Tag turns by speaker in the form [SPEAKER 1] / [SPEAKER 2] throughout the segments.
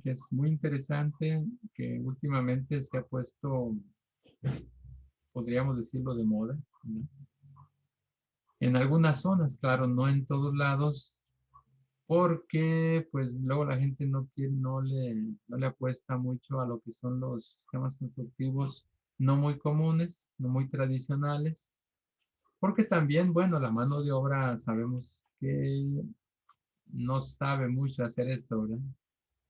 [SPEAKER 1] que es muy interesante, que últimamente se ha puesto, podríamos decirlo, de moda, ¿no? En algunas zonas, claro, no en todos lados, porque pues luego la gente no quiere, no le apuesta mucho a lo que son los sistemas constructivos no muy comunes, no muy tradicionales, porque también, bueno, la mano de obra sabemos que no sabe mucho hacer esto, ¿verdad?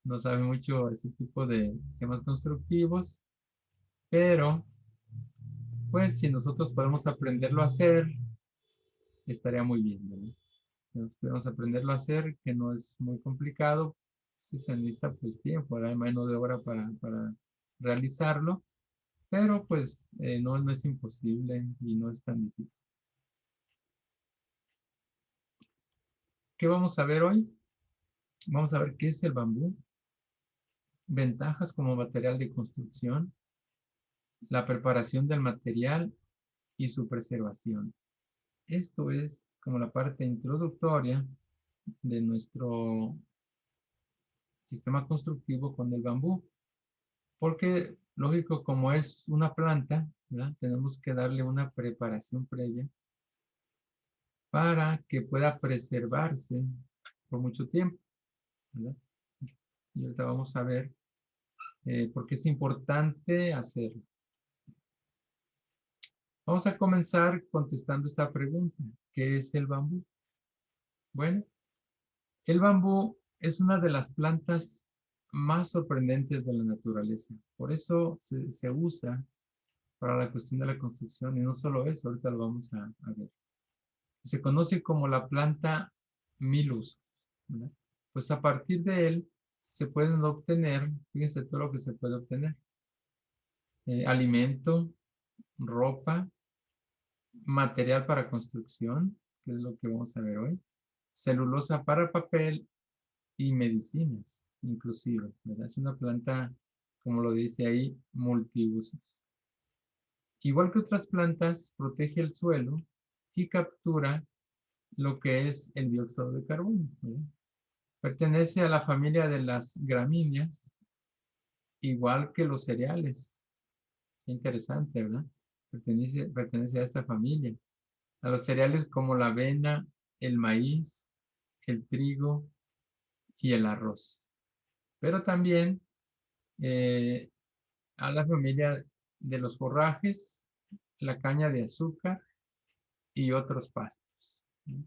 [SPEAKER 1] No sabe mucho ese tipo de sistemas constructivos, pero pues si nosotros podemos aprenderlo a hacer, estaría muy bien, ¿verdad? Nos podemos aprenderlo a hacer, que no es muy complicado. Si se necesita pues tiempo, hay mano de obra para realizarlo, pero pues no es imposible y no es tan difícil. ¿Qué vamos a ver hoy? Vamos a ver qué es el bambú, ventajas como material de construcción, la preparación del material y su preservación. Esto es como la parte introductoria de nuestro sistema constructivo con el bambú, porque lógico, como es una planta, ¿verdad? Tenemos que darle una preparación previa para que pueda preservarse por mucho tiempo, ¿verdad? Y ahorita vamos a ver por qué es importante hacerlo. Vamos a comenzar contestando esta pregunta. ¿Qué es el bambú? Bueno, el bambú es una de las plantas más sorprendentes de la naturaleza. Por eso se usa para la cuestión de la construcción y no solo eso, ahorita lo vamos a ver. Se conoce como la planta mil usos, ¿verdad? Pues a partir de él se pueden obtener, fíjense todo lo que se puede obtener, alimento, ropa, material para construcción, que es lo que vamos a ver hoy, celulosa para papel y medicinas, inclusive, ¿verdad? Es una planta, como lo dice ahí, multiusos. Igual que otras plantas, protege el suelo y captura lo que es el dióxido de carbono, ¿verdad? Pertenece a la familia de las gramíneas, igual que los cereales. Qué interesante, ¿verdad? Pertenece a esta familia. A los cereales como la avena, el maíz, el trigo y el arroz. Pero también eh, a la familia de los forrajes, la caña de azúcar y otros pastos, ¿no?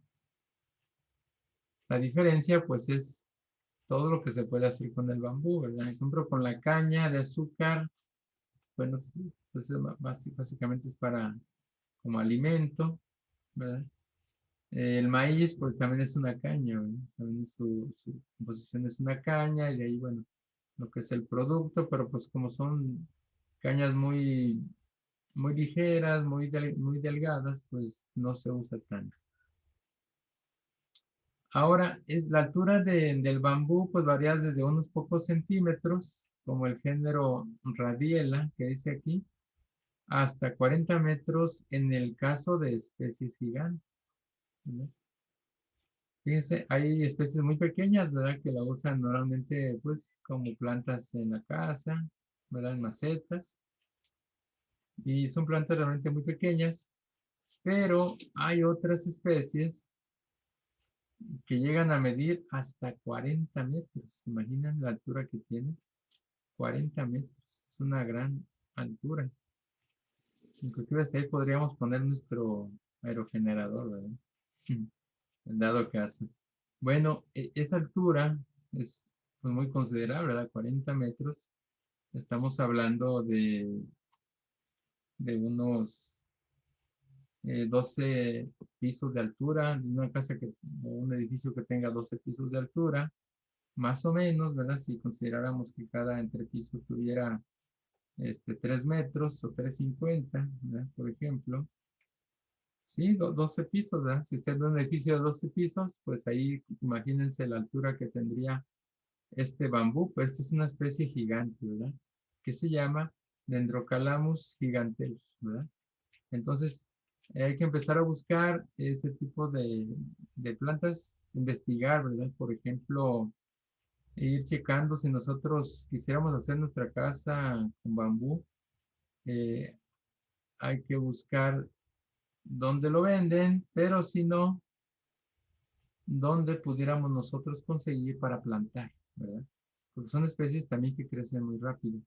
[SPEAKER 1] La diferencia, pues, es todo lo que se puede hacer con el bambú, ¿verdad? Por ejemplo, con la caña de azúcar, bueno, sí, pues básicamente es para como alimento, ¿verdad? El maíz, pues también es una caña, ¿verdad? También su composición es una caña y de ahí, bueno, lo que es el producto, pero pues como son cañas muy ligeras, muy delgadas, pues no se usa tanto. Ahora, es la altura del bambú, pues varía desde unos pocos centímetros, como el género Radiela, que dice aquí, hasta 40 metros en el caso de especies gigantes, ¿verdad? Fíjense, hay especies muy pequeñas, ¿verdad? Que la usan normalmente, pues, como plantas en la casa, ¿verdad? En macetas. Y son plantas realmente muy pequeñas, pero hay otras especies que llegan a medir hasta 40 metros. ¿Se imaginan la altura que tiene? 40 metros. Es una gran altura. Inclusive hasta ahí podríamos poner nuestro aerogenerador, ¿verdad? En dado caso. Bueno, esa altura es pues, muy considerable, ¿verdad? 40 metros. Estamos hablando de unos 12 pisos de altura, una casa o un edificio que tenga 12 pisos de altura, más o menos, ¿verdad? Si consideráramos que cada entrepiso tuviera 3 metros o 3,50, ¿verdad? Por ejemplo. Sí, 12 pisos, ¿verdad? Si usted ve un edificio de 12 pisos, pues ahí imagínense la altura que tendría este bambú, pues esta es una especie gigante, ¿verdad? Que se llama Dendrocalamus giganteus, ¿verdad? Entonces, hay que empezar a buscar ese tipo de plantas, investigar, ¿verdad? Por ejemplo, e ir checando si nosotros quisiéramos hacer nuestra casa con bambú. eh, Hay que buscar dónde lo venden, pero si no, dónde pudiéramos nosotros conseguir para plantar, ¿verdad? Porque son especies también que crecen muy rápido.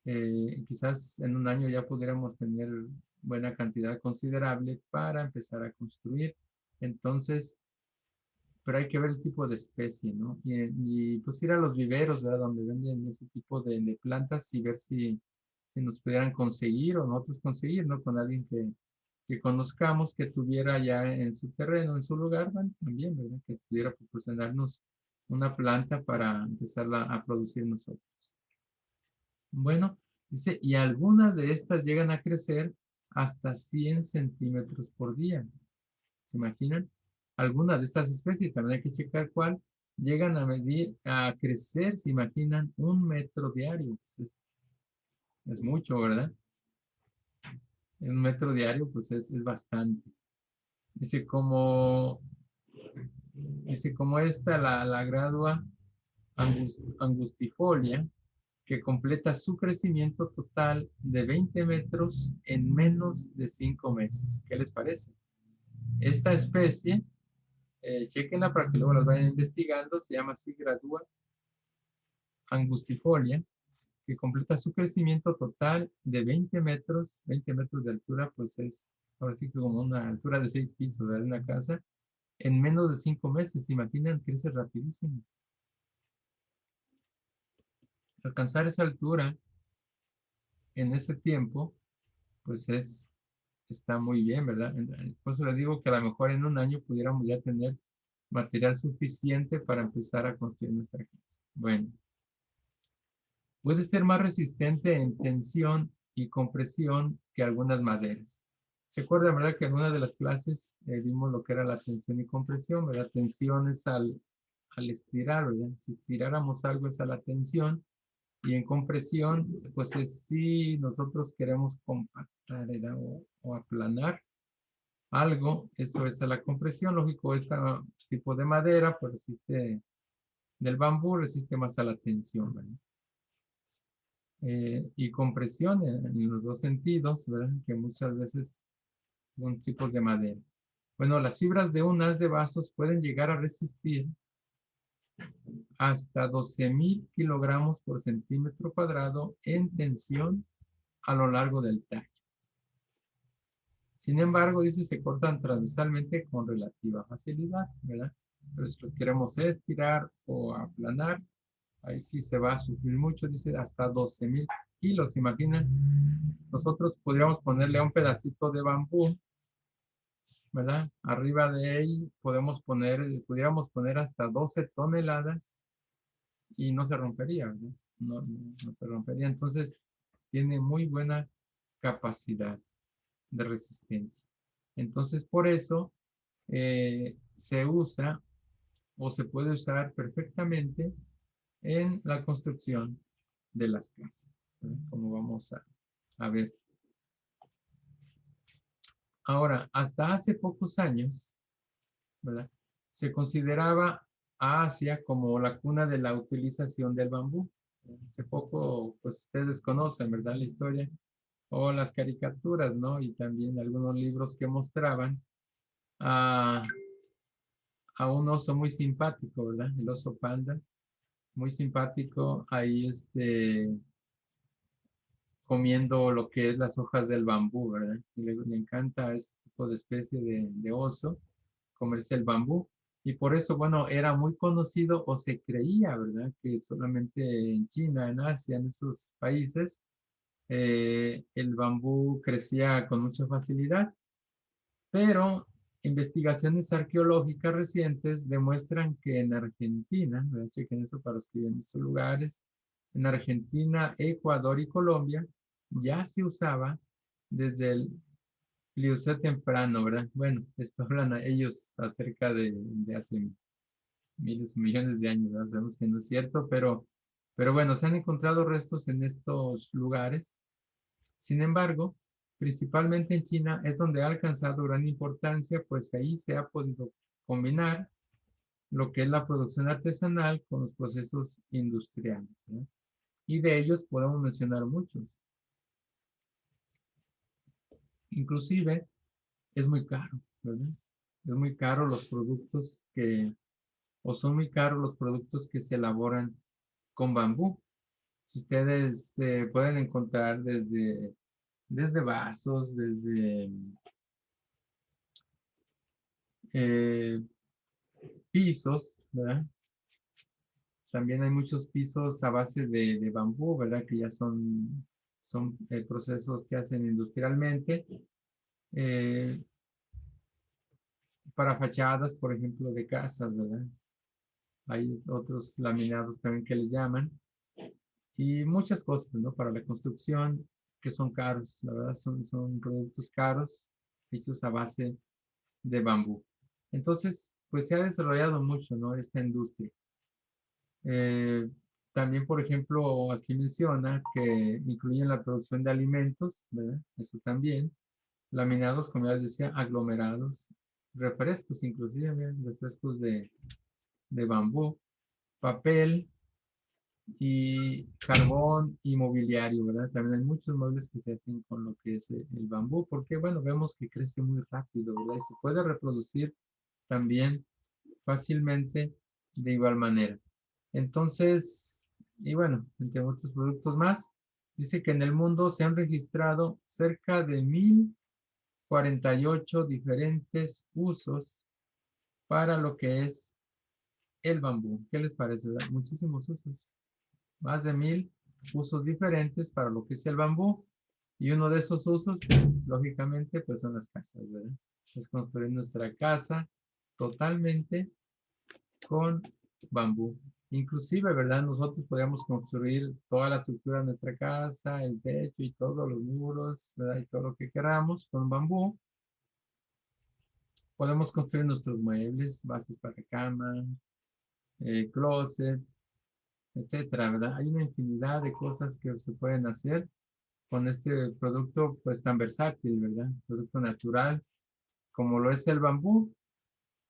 [SPEAKER 1] Quizás en un año ya pudiéramos tener buena cantidad considerable para empezar a construir. Entonces, pero hay que ver el tipo de especie, ¿no? Pues ir a los viveros, ¿verdad? Donde venden ese tipo de plantas y ver si nos pudieran conseguir o nosotros conseguir, ¿no? Con alguien que conozcamos, que tuviera ya en su terreno, en su lugar, bueno, también, ¿verdad? Que pudiera proporcionarnos una planta para empezarla a producir nosotros. Bueno, dice, y algunas de estas llegan a crecer hasta 100 centímetros por día. ¿Se imaginan? Algunas de estas especies, también hay que checar cuál, llegan a medir, a crecer, ¿se imaginan? 1 metro diario. Pues es mucho, ¿verdad? 1 metro diario, pues es bastante. Dice, como esta, la gradua angustifolia, que completa su crecimiento total de 20 metros en menos de 5 meses. ¿Qué les parece? Esta especie, chequenla para que luego las vayan investigando, se llama así gradua angustifolia, que completa su crecimiento total de 20 metros de altura, pues es ahora sí que como una altura de 6 pisos de una casa, en menos de 5 meses. Imaginan, crece rapidísimo. Alcanzar esa altura en ese tiempo, pues está muy bien, ¿verdad? Por eso les digo que a lo mejor en un año pudiéramos ya tener material suficiente para empezar a construir nuestra casa. Bueno, puede ser más resistente en tensión y compresión que algunas maderas. ¿Se acuerdan, verdad, que en una de las clases vimos lo que era la tensión y compresión, ¿verdad? Tensión es al estirar, ¿verdad? Si estiráramos algo es a la tensión y en compresión, pues es si nosotros queremos compactar, ¿verdad? O aplanar algo, eso es a la compresión. Lógico, este tipo de madera, pues resiste, del bambú resiste más a la tensión, ¿verdad? Y compresión en los dos sentidos, ¿verdad? Que muchas veces son tipos de madera. Bueno, las fibras de un haz de vasos pueden llegar a resistir hasta 12,000 kilogramos por centímetro cuadrado en tensión a lo largo del tallo. Sin embargo, dice, se cortan transversalmente con relativa facilidad, ¿verdad? Pero si los queremos estirar o aplanar, ahí sí se va a sufrir mucho, dice, hasta 12,000 kilos. ¿Se imaginan? Nosotros podríamos ponerle a un pedacito de bambú, ¿verdad? Arriba de ahí pudiéramos poner hasta 12 toneladas y no se rompería, ¿verdad? No se rompería. Entonces, tiene muy buena capacidad de resistencia. Entonces, por eso se usa o se puede usar perfectamente en la construcción de las casas, ¿verdad? Como vamos a ver. Ahora, hasta hace pocos años, ¿verdad? Se consideraba a Asia como la cuna de la utilización del bambú. Hace poco, pues ustedes conocen, ¿verdad? La historia o las caricaturas, ¿no? Y también algunos libros que mostraban a, a un oso muy simpático, ¿verdad? El oso panda, muy simpático, ahí comiendo lo que es las hojas del bambú, ¿verdad? Y le encanta este tipo de especie de oso, comerse el bambú. Y por eso, bueno, era muy conocido o se creía, ¿verdad? Que solamente en China, en Asia, en esos países, el bambú crecía con mucha facilidad, pero investigaciones arqueológicas recientes demuestran que en Argentina, ¿verdad? Chequen eso para los que viven en estos lugares, en Argentina, Ecuador y Colombia, ya se usaba desde el Plioceno temprano, ¿verdad? Bueno, esto hablan a ellos acerca de hace miles, millones de años, ¿verdad? Sabemos que no es cierto, pero bueno, se han encontrado restos en estos lugares. Sin embargo, principalmente en China es donde ha alcanzado gran importancia, pues ahí se ha podido combinar lo que es la producción artesanal con los procesos industriales, ¿verdad? Y de ellos podemos mencionar muchos. Inclusive es muy caro, ¿verdad? Es muy caro los productos o son muy caros los productos que se elaboran con bambú. Si ustedes pueden encontrar desde vasos, desde eh, pisos, ¿verdad? También hay muchos pisos a base de bambú, ¿verdad? Que ya son procesos que hacen industrialmente. eh, para fachadas, por ejemplo, de casas, ¿verdad? Hay otros laminados también que les llaman. Y muchas cosas, ¿no? Para la construcción que son caros, la verdad son productos caros hechos a base de bambú. Entonces, pues se ha desarrollado mucho, ¿no? Esta industria. Eh, también, por ejemplo, aquí menciona que incluyen la producción de alimentos, ¿verdad? Eso también. Laminados, como ya les decía, aglomerados, refrescos, inclusive, miren, refrescos de bambú, papel y carbón y mobiliario, ¿verdad? También hay muchos muebles que se hacen con lo que es el bambú, porque, bueno, vemos que crece muy rápido, ¿verdad? Y se puede reproducir también fácilmente de igual manera. Entonces, y bueno, entre otros productos más, dice que en el mundo se han registrado cerca de 1048 diferentes usos para lo que es el bambú. ¿Qué les parece, verdad? Muchísimos usos. Más de 1000 usos diferentes para lo que es el bambú. Y uno de esos usos, pues, lógicamente, pues son las casas, ¿verdad? Es construir nuestra casa totalmente con bambú. Inclusive, ¿verdad? Nosotros podríamos construir toda la estructura de nuestra casa, el techo y todos los muros, ¿verdad? Y todo lo que queramos con bambú. Podemos construir nuestros muebles, bases para cama, closet, etcétera, ¿verdad? Hay una infinidad de cosas que se pueden hacer con este producto, pues tan versátil, ¿verdad? Producto natural, como lo es el bambú.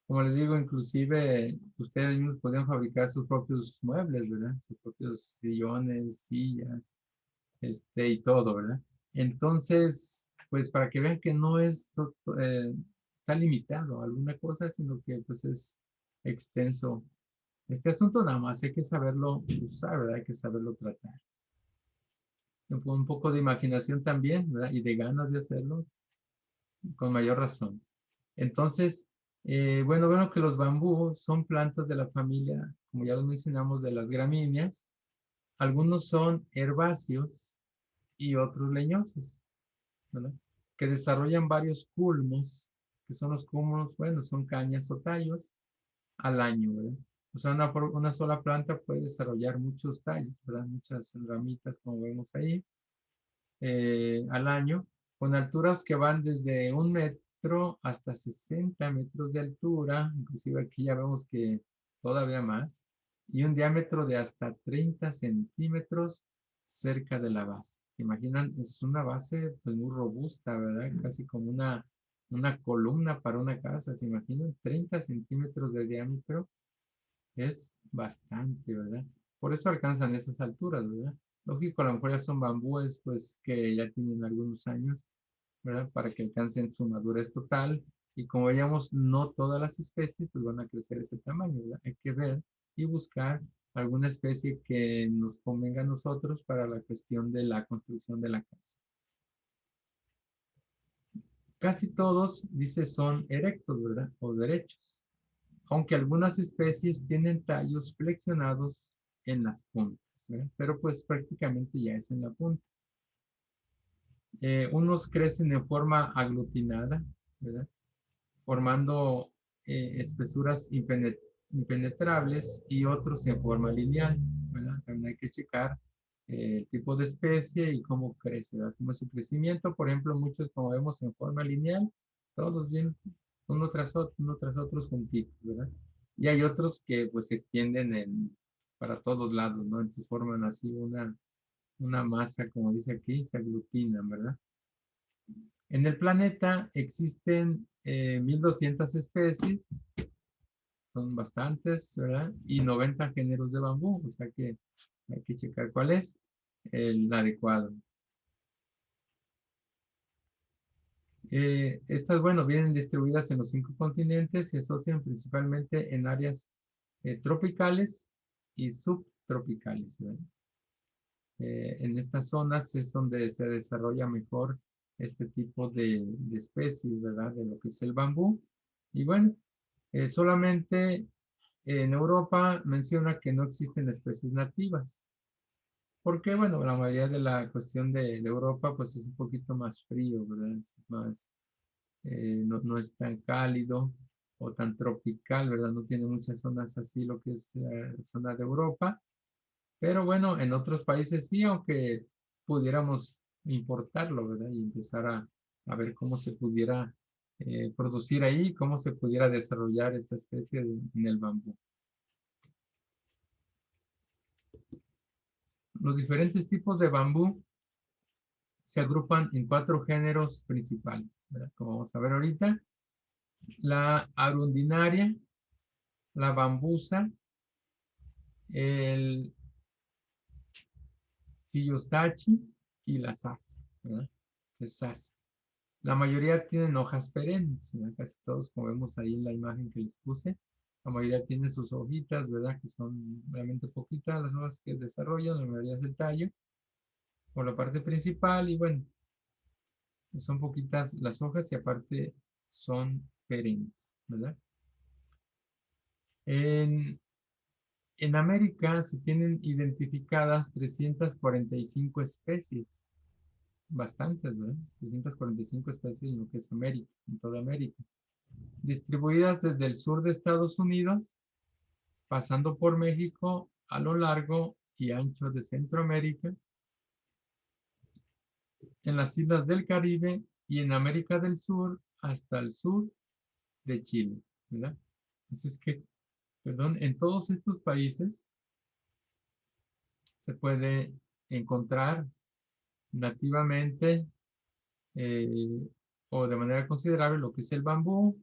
[SPEAKER 1] Como les digo, inclusive ustedes mismos podrían fabricar sus propios muebles, ¿verdad? Sus propios sillones, sillas, y todo, ¿verdad? Entonces, pues para que vean que no está limitado a alguna cosa, sino que pues es extenso. Este asunto nada más hay que saberlo usar, ¿verdad? Hay que saberlo tratar. Un poco de imaginación también, ¿verdad? Y de ganas de hacerlo, con mayor razón. Entonces, bueno que los bambú son plantas de la familia, como ya lo mencionamos, de las gramíneas. Algunos son herbáceos y otros leñosos, ¿verdad? Que desarrollan varios culmos, que son los culmos, bueno, son cañas o tallos al año, ¿verdad? O sea, una sola planta puede desarrollar muchos tallos, ¿verdad? Muchas ramitas, como vemos ahí, al año, con alturas que van desde 1 metro hasta 60 metros de altura, inclusive aquí ya vemos que todavía más, y un diámetro de hasta 30 centímetros cerca de la base. ¿Se imaginan? Es una base pues, muy robusta, ¿verdad? Casi como una columna para una casa. ¿Se imaginan? 30 centímetros de diámetro es bastante, ¿verdad? Por eso alcanzan esas alturas, ¿verdad? Lógico, a lo mejor ya son bambúes, pues que ya tienen algunos años, ¿verdad? Para que alcancen su madurez total. Y como veíamos, no todas las especies pues van a crecer ese tamaño, ¿verdad? Hay que ver y buscar alguna especie que nos convenga a nosotros para la cuestión de la construcción de la casa. Casi todos, dice, son erectos, ¿verdad? O derechos. Aunque algunas especies tienen tallos flexionados en las puntas, ¿verdad? Pero pues prácticamente ya es en la punta. Unos crecen en forma aglutinada, ¿verdad? Formando espesuras impenetrables y otros en forma lineal, ¿verdad? También hay que checar el tipo de especie y cómo crece, ¿verdad? Cómo es su crecimiento. Por ejemplo, muchos, como vemos, en forma lineal, todos bien uno tras otros juntitos, ¿verdad? Y hay otros que pues se extienden para todos lados, ¿no? Entonces forman así una masa, como dice aquí, se aglutinan, ¿verdad? En el planeta existen 1200 especies son bastantes, ¿verdad? Y 90 géneros de bambú, o sea que hay que checar cuál es el adecuado. Estas, bueno, vienen distribuidas en los 5 continentes, se asocian principalmente en áreas tropicales y subtropicales, ¿verdad? En estas zonas es donde se desarrolla mejor este tipo de especies, ¿verdad? De lo que es el bambú. Y bueno, solamente en Europa menciona que no existen especies nativas. Porque, bueno, la mayoría de la cuestión de Europa, pues es un poquito más frío, ¿verdad? Es más, no es tan cálido o tan tropical, ¿verdad? No tiene muchas zonas así, lo que es zona de Europa. Pero bueno, en otros países sí, aunque pudiéramos importarlo, ¿verdad? Y empezar a ver cómo se pudiera producir ahí, cómo se pudiera desarrollar esta especie en el bambú. Los diferentes tipos de bambú se agrupan en 4 géneros principales, ¿verdad? Como vamos a ver ahorita, la arundinaria, la bambusa, el Philosophaceae y la sasa, ¿verdad? Es sasa. La mayoría tienen hojas perennes, ¿verdad? Casi todos, como vemos ahí en la imagen que les puse, la mayoría tiene sus hojitas, ¿verdad? Que son realmente poquitas las hojas que desarrollan, la mayoría es el tallo, por la parte principal, y bueno, son poquitas las hojas y aparte son perennes, ¿verdad? En, en América se tienen identificadas 345 especies, bastantes, ¿verdad? 345 especies en lo que es América, en toda América, distribuidas desde el sur de Estados Unidos, pasando por México a lo largo y ancho de Centroamérica, en las islas del Caribe y en América del Sur hasta el sur de Chile, ¿verdad? Así es que, perdón, en todos estos países se puede encontrar nativamente eh, o de manera considerable lo que es el bambú.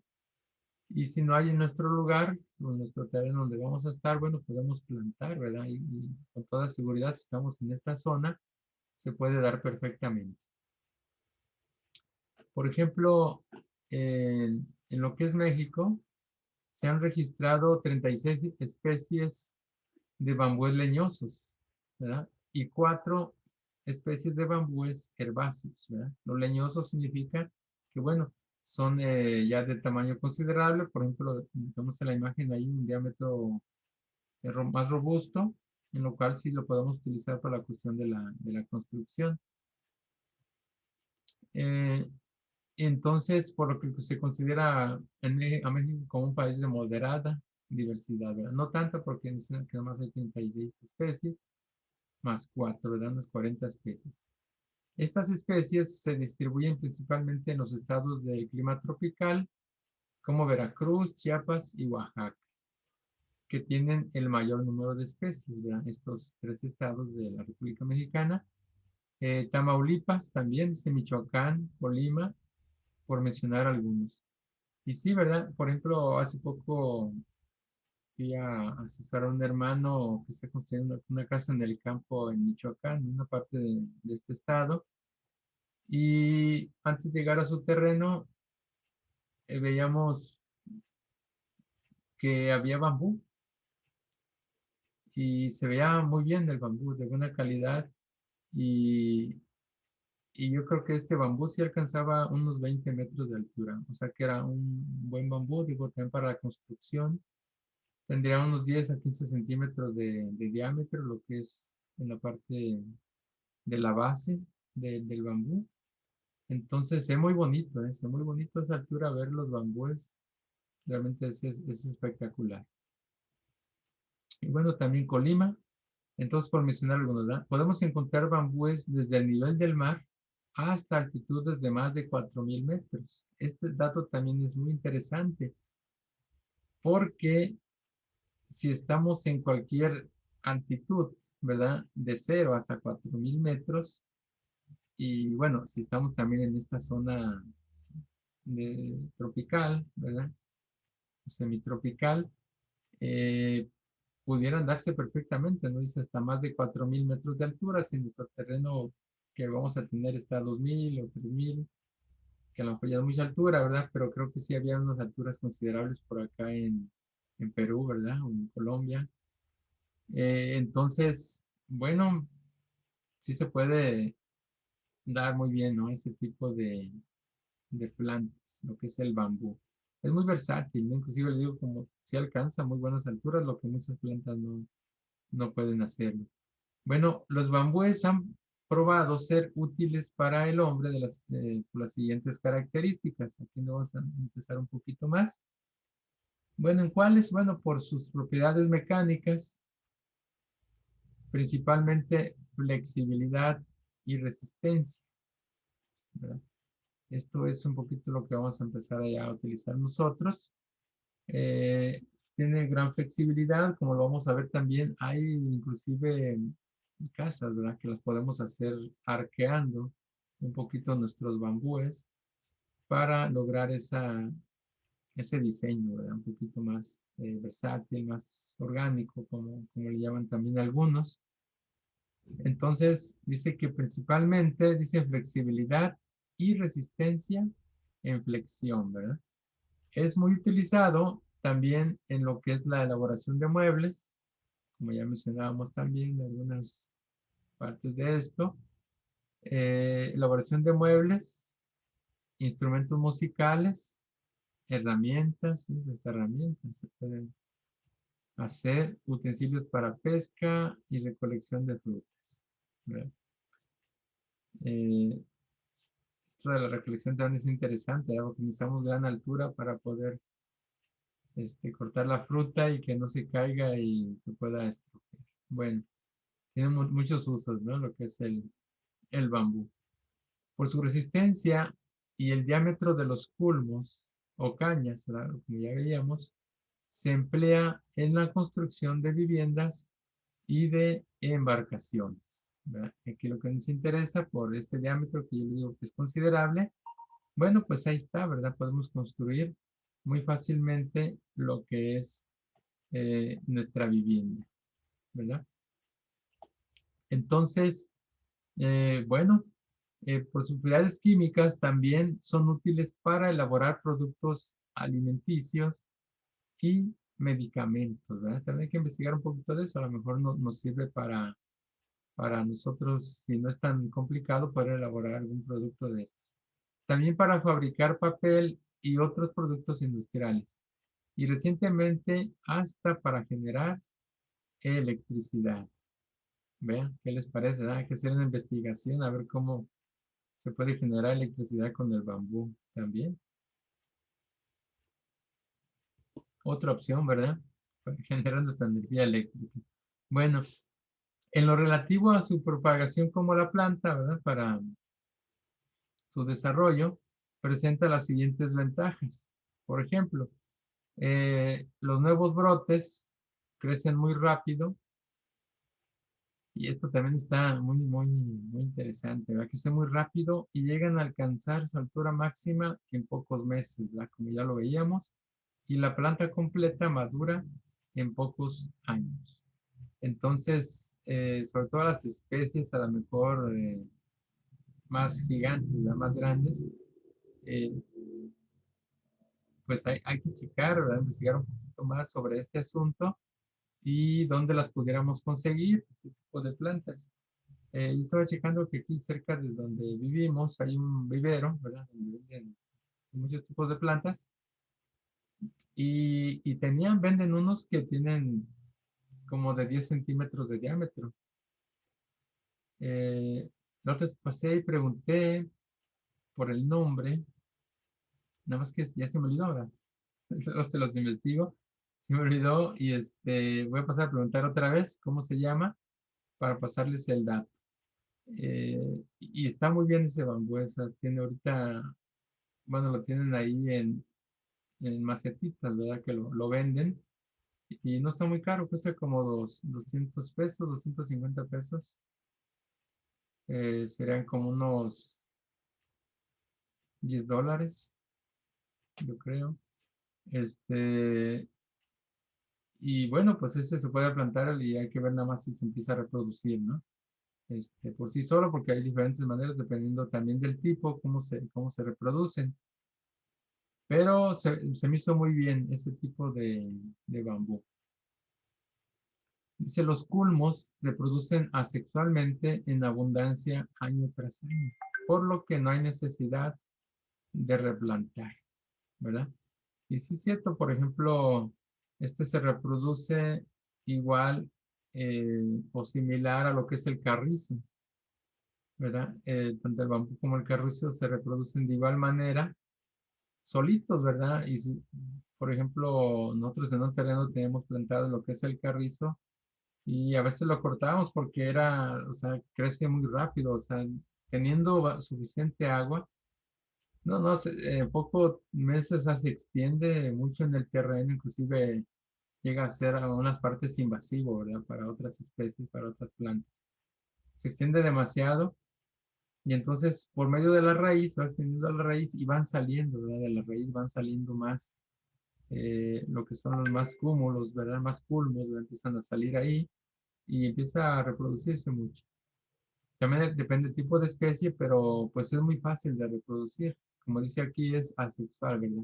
[SPEAKER 1] Y si no hay en nuestro lugar, o en nuestro terreno donde vamos a estar, bueno, podemos plantar, ¿verdad? Y con toda seguridad, si estamos en esta zona, se puede dar perfectamente. Por ejemplo, en lo que es México, se han registrado 36 especies de bambúes leñosos, ¿verdad? Y 4 especies de bambúes herbáceos, ¿verdad? Lo leñoso significa que, bueno, son ya de tamaño considerable. Por ejemplo, tenemos en la imagen ahí un diámetro más robusto, en lo cual sí lo podemos utilizar para la cuestión de la construcción. Eh, entonces, por lo que se considera a México como un país de moderada diversidad, ¿verdad? No tanto porque dicen que más hay 36 especies, más 4, ¿verdad? Unas 40 especies. Estas especies se distribuyen principalmente en los estados del clima tropical, como Veracruz, Chiapas y Oaxaca, que tienen el mayor número de especies, ¿verdad? Estos 3 estados de la República Mexicana. Tamaulipas también, Michoacán, Colima, por mencionar algunos. Y sí, ¿verdad? Por ejemplo, hace poco fui a asesorar a un hermano que está construyendo una casa en el campo en Michoacán, en una parte de este estado. Y antes de llegar a su terreno, veíamos que había bambú y se veía muy bien el bambú, de buena calidad. Y, y yo creo que este bambú sí alcanzaba unos 20 metros de altura, o sea que era un buen bambú, digo, también para la construcción. Tendría unos 10 a 15 centímetros de diámetro, lo que es en la parte de la base del bambú. Entonces, es muy bonito, es muy bonito a esa altura ver los bambúes. Realmente es espectacular. Y bueno, también Colima. Entonces, por mencionar algunos, ¿verdad? Podemos encontrar bambúes desde el nivel del mar hasta altitudes de más de 4.000 metros. Este dato también es muy interesante porque si estamos en cualquier altitud, ¿verdad? De 0 hasta 4.000 metros, y bueno, si estamos también en esta zona tropical, ¿verdad? Semitropical, eh, pudieran darse perfectamente, ¿no? Dice hasta más de 4.000 metros de altura, si nuestro terreno que vamos a tener está a 2.000 o 3.000, que a lo mejor ya es mucha altura, ¿verdad? Pero creo que sí había unas alturas considerables por acá en Perú, ¿verdad? O en Colombia. Entonces, bueno, sí se puede dar muy bien, ¿no? Ese tipo de plantas, lo que es el bambú. Es muy versátil, ¿no? Inclusive le digo como si alcanza muy buenas alturas, lo que muchas plantas no pueden hacerlo. Bueno, los bambúes han probado ser útiles para el hombre por las siguientes características. Aquí nos vamos a empezar un poquito más. Bueno, ¿en cuáles? Bueno, por sus propiedades mecánicas, principalmente flexibilidad y resistencia, ¿verdad? Esto es un poquito lo que vamos a empezar a utilizar nosotros. Eh, Tiene gran flexibilidad, como lo vamos a ver también. Hay inclusive casas, ¿verdad? Que las podemos hacer arqueando un poquito nuestros bambúes para lograr ese diseño, ¿verdad? Un poquito más versátil, más orgánico, como le llaman también algunos. Entonces, dice que principalmente, dice flexibilidad y resistencia en flexión, ¿verdad? Es muy utilizado también en lo que es la elaboración de muebles, como ya mencionábamos también en algunas partes de esto. Elaboración de muebles, instrumentos musicales, herramientas, ¿sí? Estas herramientas se pueden hacer, utensilios para pesca y recolección de frutas, ¿verdad? Eh, Esto de la recolección también es interesante, ¿verdad? Porque necesitamos gran altura para poder cortar la fruta y que no se caiga y se pueda estropear. Bueno, tiene muchos usos, ¿no? Lo que es el bambú. Por su resistencia y el diámetro de los culmos o cañas, ¿verdad? Como ya veíamos, se emplea en la construcción de viviendas y de embarcaciones, ¿verdad? Aquí lo que nos interesa por este diámetro que yo les digo que es considerable, bueno, pues ahí está, ¿verdad? Podemos construir muy fácilmente lo que es nuestra vivienda, ¿verdad? Entonces, bueno, por sus propiedades químicas también son útiles para elaborar productos alimenticios y medicamentos, ¿verdad? También hay que investigar un poquito de eso, a lo mejor nos sirve para nosotros, si no es tan complicado, poder elaborar algún producto de estos. También para fabricar papel y otros productos industriales. Y recientemente hasta para generar electricidad. Vean, ¿qué les parece? Hay que hacer una investigación a ver cómo se puede generar electricidad con el bambú también. Otra opción, ¿verdad? Para generar nuestra energía eléctrica. Bueno, en lo relativo a su propagación como la planta, ¿verdad? Para su desarrollo, presenta las siguientes ventajas. Por ejemplo, los nuevos brotes crecen muy rápido y esto también está muy interesante, ¿verdad? Que crece muy rápido y llegan a alcanzar su altura máxima en pocos meses, ¿verdad? Como ya lo veíamos, y la planta completa madura en pocos años. Entonces, sobre todo las especies a lo mejor más gigantes, ¿verdad? Más grandes, eh, pues hay que checar, ¿verdad? Investigar un poquito más sobre este asunto y dónde las pudiéramos conseguir, este tipo de plantas. Yo estaba checando que aquí cerca de donde vivimos hay un vivero, ¿verdad? Donde venden muchos tipos de plantas y venden unos que tienen como de 10 centímetros de diámetro. La otra vez pasé y pregunté por el nombre, nada más que ya se me olvidó ahora, luego se los investigo, se me olvidó y voy a pasar a preguntar otra vez cómo se llama para pasarles el dato. Y está muy bien ese bambú, tiene ahorita, bueno, lo tienen ahí en macetitas, ¿verdad? Que lo venden y no está muy caro, cuesta como 200 pesos, 250 pesos. Serían como unos $10, yo creo. Este, Y bueno, pues ese se puede plantar y hay que ver nada más si se empieza a reproducir, ¿no? Por sí solo, porque hay diferentes maneras dependiendo también del tipo, cómo se reproducen. Pero se me hizo muy bien ese tipo de bambú. Dice, los culmos se producen asexualmente en abundancia año tras año, por lo que no hay necesidad de replantar, ¿verdad? Y sí es cierto, por ejemplo, este se reproduce igual o similar a lo que es el carrizo, ¿verdad? Tanto el bambú como el carrizo se reproducen de igual manera, solitos, ¿verdad? Y por ejemplo, nosotros en un terreno tenemos plantado lo que es el carrizo y a veces lo cortábamos porque era, o sea, crece muy rápido, o sea, teniendo suficiente agua. No, no, en pocos meses se extiende mucho en el terreno, inclusive llega a ser a unas partes invasivo, ¿verdad? Para otras especies, para otras plantas. Se extiende demasiado y entonces por medio de la raíz, va extendiendo la raíz y van saliendo, ¿verdad? De la raíz van saliendo más, lo que son los más cúmulos, ¿verdad? Más culmos, ¿verdad? Empiezan a salir ahí y empieza a reproducirse mucho. También depende del tipo de especie, pero pues es muy fácil de reproducir. Como dice aquí, es asexual, ¿verdad?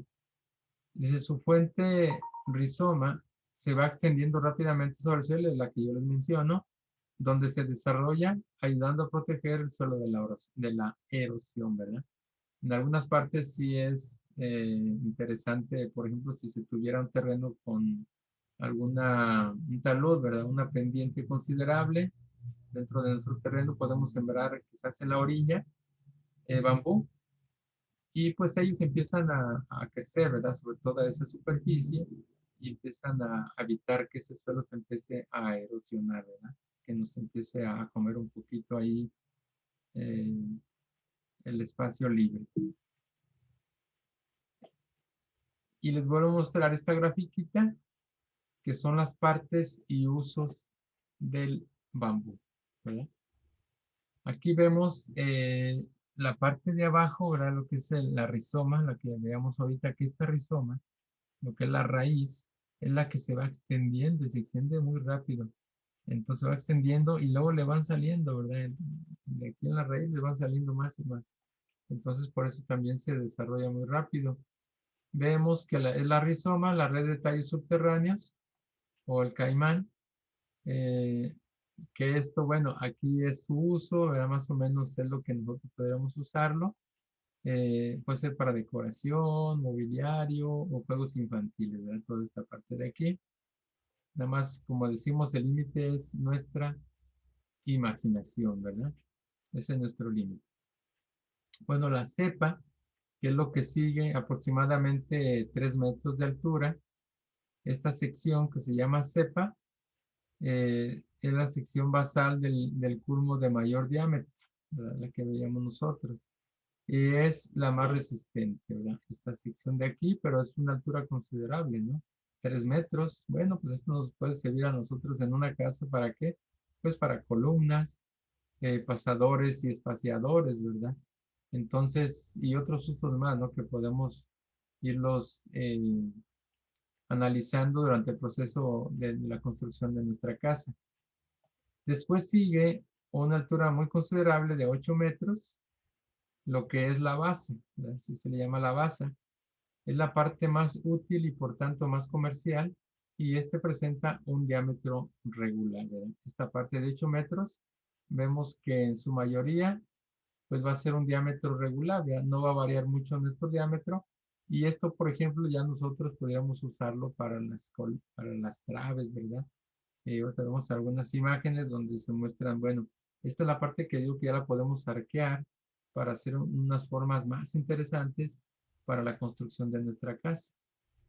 [SPEAKER 1] Dice, su fuente rizoma se va extendiendo rápidamente sobre el suelo, la que yo les menciono, donde se desarrolla ayudando a proteger el suelo de la erosión, ¿verdad? En algunas partes sí es interesante, por ejemplo, si se tuviera un terreno con un talud, ¿verdad? Una pendiente considerable, dentro de nuestro terreno podemos sembrar quizás en la orilla bambú y pues ellos empiezan a crecer, ¿verdad? Sobre toda esa superficie y empiezan a evitar que ese suelo se empiece a erosionar, ¿verdad? Que nos empiece a comer un poquito ahí eh, el espacio libre. Y les vuelvo a mostrar esta grafiquita, que son las partes y usos del bambú, ¿verdad? Aquí vemos la parte de abajo, ¿verdad? Lo que es la rizoma, la que veamos ahorita, que esta rizoma, lo que es la raíz, es la que se va extendiendo y se extiende muy rápido. Entonces se va extendiendo y luego le van saliendo, ¿verdad? De aquí en la raíz le van saliendo más y más. Entonces por eso también se desarrolla muy rápido. Vemos que es la rizoma, la red de tallos subterráneos o el caimán, eh, que esto, bueno, aquí es su uso, ¿verdad? Más o menos es lo que nosotros podríamos usarlo. Puede ser para decoración, mobiliario o juegos infantiles, ¿verdad? Toda esta parte de aquí. Nada más, como decimos, el límite es nuestra imaginación, ¿verdad? Ese es nuestro límite. Bueno, la cepa, que es lo que sigue aproximadamente 3 metros de altura, esta sección que se llama cepa, es la sección basal del culmo de mayor diámetro, ¿verdad? La que veíamos nosotros. Y es la más resistente, ¿verdad? Esta sección de aquí, pero es una altura considerable, ¿no? 3 metros. Bueno, pues esto nos puede servir a nosotros en una casa, ¿para qué? Pues para columnas, pasadores y espaciadores, ¿verdad? Entonces, y otros usos más, ¿no? Que podemos irlos analizando durante el proceso de la construcción de nuestra casa. Después sigue una altura muy considerable de 8 metros, lo que es la base, ¿verdad? Así se le llama la base. Es la parte más útil y por tanto más comercial y este presenta un diámetro regular, ¿verdad? Esta parte de 8 metros, vemos que en su mayoría pues va a ser un diámetro regular, ¿verdad? No va a variar mucho nuestro diámetro y esto, por ejemplo, ya nosotros podríamos usarlo para las traves, ¿verdad? Tenemos algunas imágenes donde se muestran, bueno, esta es la parte que digo que ya la podemos arquear para hacer unas formas más interesantes para la construcción de nuestra casa.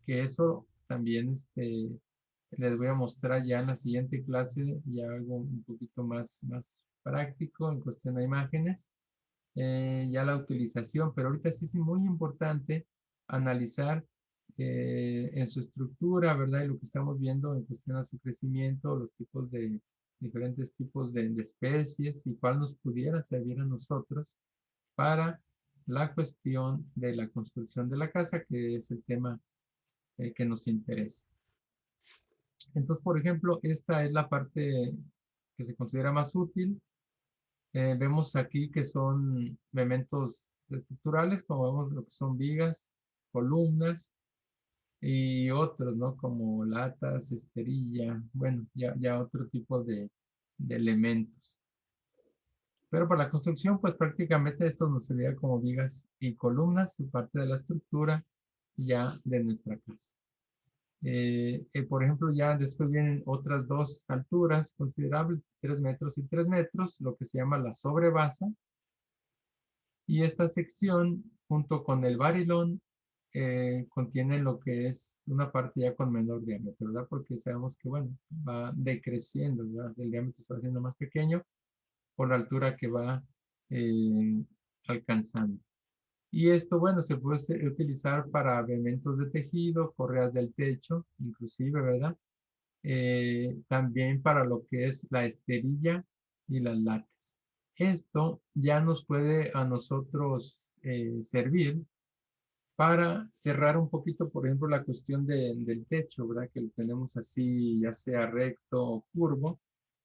[SPEAKER 1] Que eso también les voy a mostrar ya en la siguiente clase, ya algo un poquito más práctico en cuestión de imágenes, ya la utilización, pero ahorita sí es muy importante analizar en su estructura, ¿verdad? Y lo que estamos viendo en cuestión a su crecimiento, los tipos de, diferentes tipos de especies y cuál nos pudiera servir a nosotros para la cuestión de la construcción de la casa, que es el tema que nos interesa. Entonces, por ejemplo, esta es la parte que se considera más útil. Vemos aquí que son elementos estructurales, como vemos lo que son vigas, columnas y otros, ¿no? Como latas, esterilla, bueno, ya otro tipo de elementos. Pero para la construcción, pues prácticamente esto nos sería como vigas y columnas, y parte de la estructura ya de nuestra casa. Por ejemplo, ya después vienen otras dos alturas considerables, 3 metros y 3 metros, lo que se llama la sobrebasa. Y esta sección, junto con el varilón, contiene lo que es una parte ya con menor diámetro, ¿verdad? Porque sabemos que, bueno, va decreciendo, ¿verdad? El diámetro se va haciendo más pequeño por la altura que va eh, alcanzando. Y esto, bueno, se puede utilizar para elementos de tejido, correas del techo, inclusive, ¿verdad? También para lo que es la esterilla y las latas. Esto ya nos puede a nosotros servir para cerrar un poquito, por ejemplo, la cuestión del techo, ¿verdad? Que lo tenemos así, ya sea recto o curvo.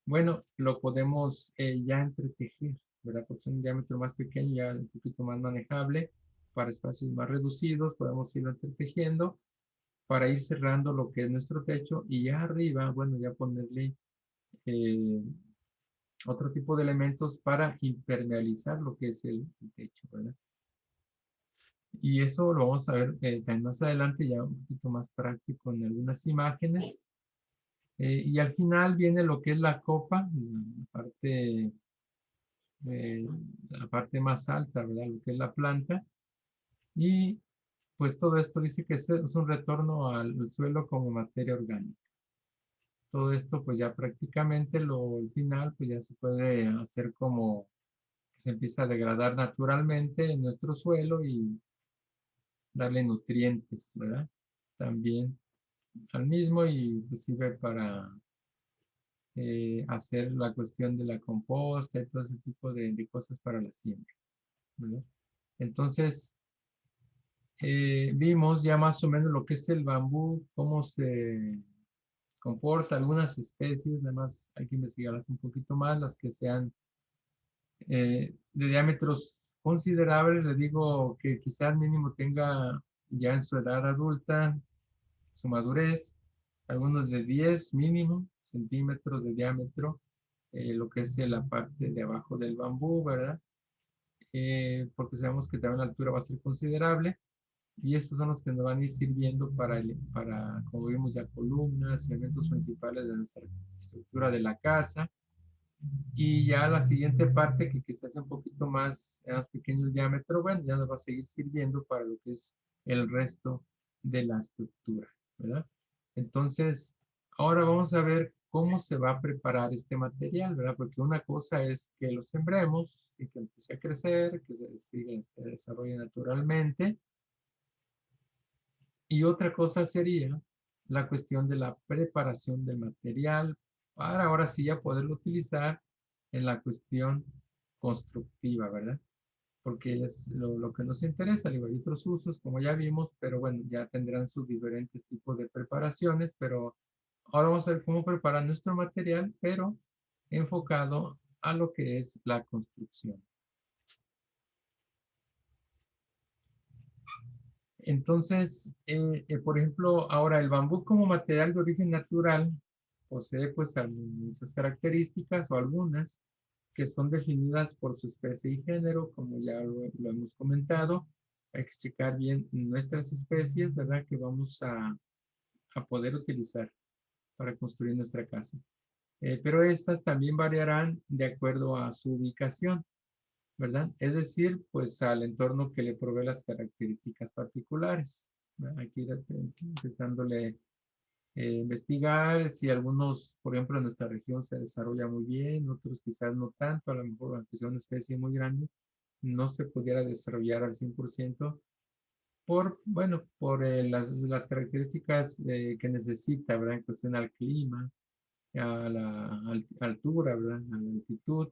[SPEAKER 1] Bueno, lo podemos ya entretejer, ¿verdad? Porque es un diámetro más pequeño, ya un poquito más manejable para espacios más reducidos, podemos irlo entretejiendo para ir cerrando lo que es nuestro techo y ya arriba, bueno, ya ponerle eh, otro tipo de elementos para impermeabilizar lo que es el techo, ¿verdad? Y eso lo vamos a ver también más adelante, ya un poquito más práctico en algunas imágenes. Y al final viene lo que es la copa, eh, la parte más alta, ¿verdad? Lo que es la planta. Y pues todo esto dice que es un retorno al suelo como materia orgánica. Todo esto pues ya prácticamente al final pues ya se puede hacer como que se empieza a degradar naturalmente en nuestro suelo y darle nutrientes, ¿verdad? También al mismo y pues, sirve para hacer la cuestión de la composta y todo ese tipo de cosas para la siembra, ¿verdad? Entonces, vimos ya más o menos lo que es el bambú, cómo se comporta, algunas especies, además hay que investigarlas un poquito más, las que sean de diámetros considerables, les digo que quizás mínimo tenga ya en su edad adulta, su madurez, algunos de 10 mínimo centímetros de diámetro, lo que es la parte de abajo del bambú, ¿verdad? Porque sabemos que también la altura va a ser considerable. Y estos son los que nos van a ir sirviendo para, como vimos ya, columnas, elementos principales de nuestra estructura de la casa. Y ya la siguiente parte, que quizás es un poquito más pequeño el diámetro, bueno, ya nos va a seguir sirviendo para lo que es el resto de la estructura, ¿verdad? Entonces, ahora vamos a ver cómo se va a preparar este material, ¿verdad? Porque una cosa es que lo sembremos y que empiece a crecer, que se desarrolle naturalmente. Y otra cosa sería la cuestión de la preparación del material para ahora sí ya poderlo utilizar en la cuestión constructiva, ¿verdad? Porque es lo que nos interesa, digo, hay otros usos, como ya vimos, pero bueno, ya tendrán sus diferentes tipos de preparaciones, pero ahora vamos a ver cómo preparar nuestro material, pero enfocado a lo que es la construcción. Entonces, por ejemplo, ahora el bambú como material de origen natural posee pues muchas características o algunas que son definidas por su especie y género, como ya lo hemos comentado. Hay que checar bien nuestras especies, ¿verdad? Que vamos a poder utilizar para construir nuestra casa. Pero estas también variarán de acuerdo a su ubicación, ¿verdad? Es decir, pues al entorno que le provee las características particulares. ¿Verdad? Hay que ir empezándole a investigar si algunos, por ejemplo, en nuestra región se desarrolla muy bien, otros quizás no tanto, a lo mejor aunque sea una especie muy grande, no se pudiera desarrollar al 100% bueno, por las características que necesita, ¿verdad? En cuestión al clima, a la altura, ¿verdad? A la altitud,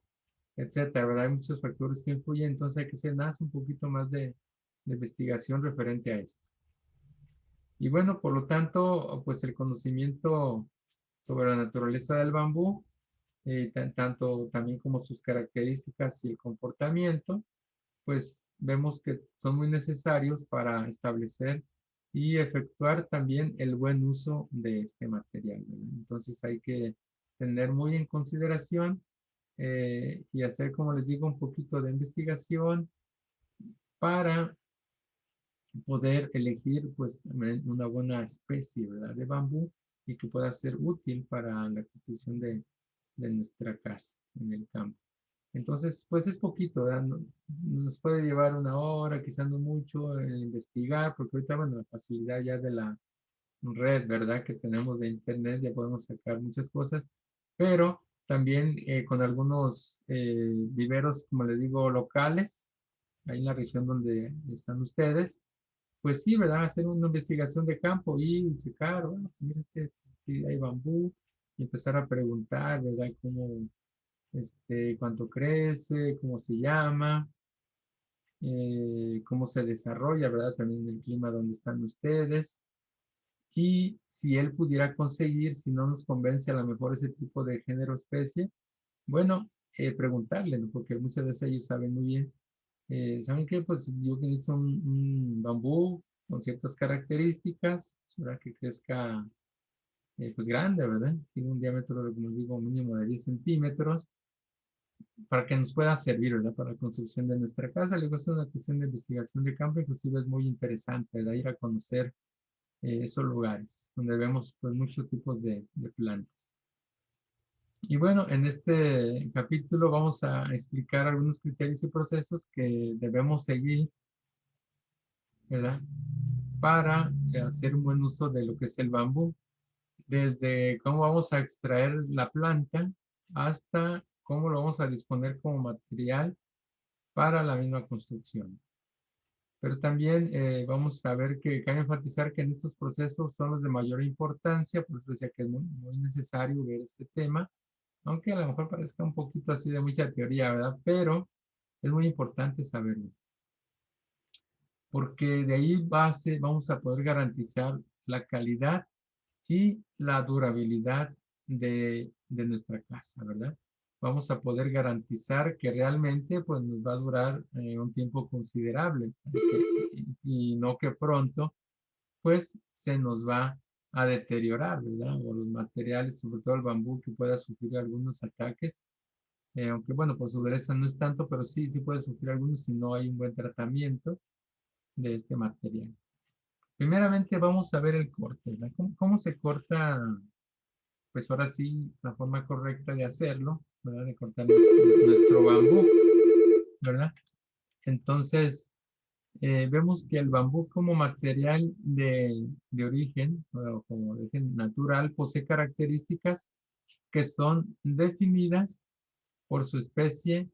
[SPEAKER 1] etcétera, ¿verdad? Hay muchos factores que influyen, entonces hay que hacer más un poquito más de investigación referente a esto. Y bueno, por lo tanto, pues el conocimiento sobre la naturaleza del bambú, tanto también como sus características y el comportamiento, pues vemos que son muy necesarios para establecer y efectuar también el buen uso de este material, ¿verdad? Entonces hay que tener muy en consideración y hacer, como les digo, un poquito de investigación para poder elegir pues una buena especie, ¿verdad? De bambú y que pueda ser útil para la construcción de nuestra casa en el campo. Entonces, pues es poquito, ¿verdad? Nos puede llevar una hora, quizás no mucho, investigar, porque ahorita, bueno, la facilidad ya de la red, ¿verdad? Que tenemos de internet, ya podemos sacar muchas cosas, pero también con algunos viveros, como les digo, locales, ahí en la región donde están ustedes, pues sí, ¿verdad? Hacer una investigación de campo y checar, bueno, mira, sí hay bambú, y empezar a preguntar, ¿verdad? Cómo, cuánto crece, cómo se llama, cómo se desarrolla, ¿verdad? También el clima donde están ustedes. Y si él pudiera conseguir, si no nos convence a lo mejor ese tipo de género o especie, bueno, preguntarle, ¿no? Porque muchas veces ellos saben muy bien. ¿Saben qué? Pues yo necesito un bambú con ciertas características, ¿verdad? Que crezca pues grande, ¿verdad? Tiene un diámetro, como digo, mínimo de 10 centímetros para que nos pueda servir, ¿verdad? Para la construcción de nuestra casa. Le gusta una cuestión de investigación de campo, inclusive es muy interesante, ¿verdad? Ir a conocer esos lugares donde vemos pues muchos tipos de plantas. Y bueno, en este capítulo vamos a explicar algunos criterios y procesos que debemos seguir, ¿verdad? Para hacer un buen uso de lo que es el bambú, desde cómo vamos a extraer la planta hasta cómo lo vamos a disponer como material para la misma construcción. Pero también vamos a ver que cabe enfatizar que en estos procesos son los de mayor importancia, por eso decía que es muy necesario ver este tema, aunque a lo mejor parezca un poquito así de mucha teoría, ¿verdad? Pero es muy importante saberlo, porque de ahí base vamos a poder garantizar la calidad y la durabilidad de nuestra casa, ¿verdad? Vamos a poder garantizar que realmente pues nos va a durar un tiempo considerable y no que pronto pues se nos va a deteriorar, ¿verdad? O los materiales, sobre todo el bambú, que pueda sufrir algunos ataques, aunque bueno, por su dureza no es tanto, pero sí, sí puede sufrir algunos si no hay un buen tratamiento de este material. Primeramente vamos a ver el corte, ¿verdad? ¿Cómo se corta? Pues ahora sí, la forma correcta de hacerlo, ¿verdad? De cortar nuestro bambú, ¿verdad? Entonces, vemos que el bambú como material de origen, o como de origen natural, posee características que son definidas por su especie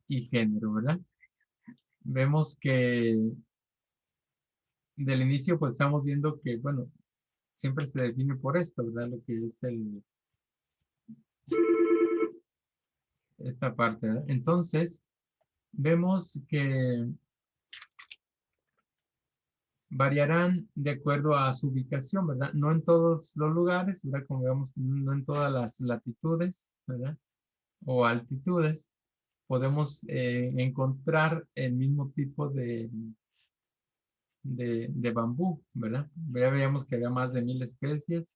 [SPEAKER 1] y género, ¿verdad? Vemos que del inicio, pues estamos viendo que, bueno, siempre se define por esto, ¿verdad? Lo que es esta parte, ¿verdad? Entonces, vemos que variarán de acuerdo a su ubicación, ¿verdad? No en todos los lugares, ¿verdad? Como vemos, no en todas las latitudes, ¿verdad? O altitudes, podemos encontrar el mismo tipo de bambú, ¿verdad? Ya veíamos que había más de 1000 especies.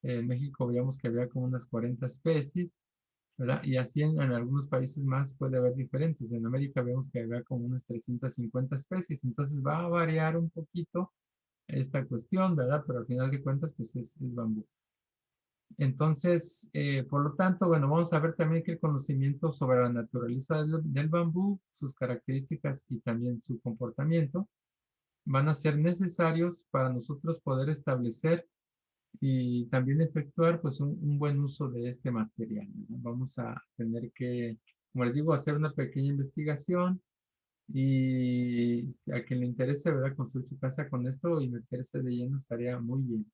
[SPEAKER 1] En México veíamos que había como unas 40 especies, ¿verdad? Y así en algunos países más puede haber diferentes. En América vemos que había como unas 350 especies. Entonces va a variar un poquito esta cuestión, ¿verdad? Pero al final de cuentas, pues es bambú. Entonces, por lo tanto, bueno, vamos a ver también que el conocimiento sobre la naturaleza del bambú, sus características y también su comportamiento, van a ser necesarios para nosotros poder establecer y también efectuar pues un buen uso de este material, ¿no? Vamos a tener que, como les digo, hacer una pequeña investigación y a quien le interese, ¿verdad? Construir su casa con esto y meterse de lleno estaría muy bien.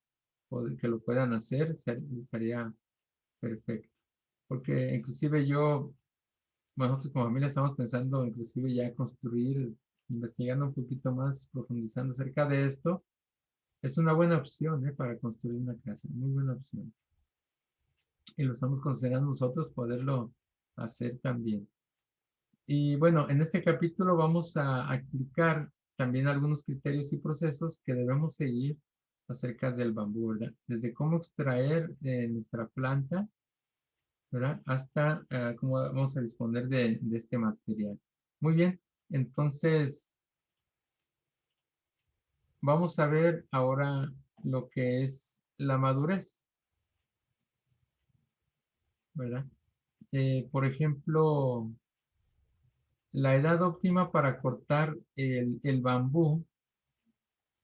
[SPEAKER 1] Que lo puedan hacer estaría perfecto. Porque inclusive yo, nosotros como familia estamos pensando inclusive ya construir, investigando un poquito más, profundizando acerca de esto, Es una buena opción, para construir una casa, muy buena opción. Y lo estamos considerando nosotros poderlo hacer también. Y bueno, en este capítulo vamos a explicar también algunos criterios y procesos que debemos seguir acerca del bambú, ¿verdad? Desde cómo extraer nuestra planta, ¿verdad? Hasta cómo vamos a disponer de este material. Muy bien, entonces vamos a ver ahora lo que es la madurez, ¿verdad? Por ejemplo, la edad óptima para cortar el bambú,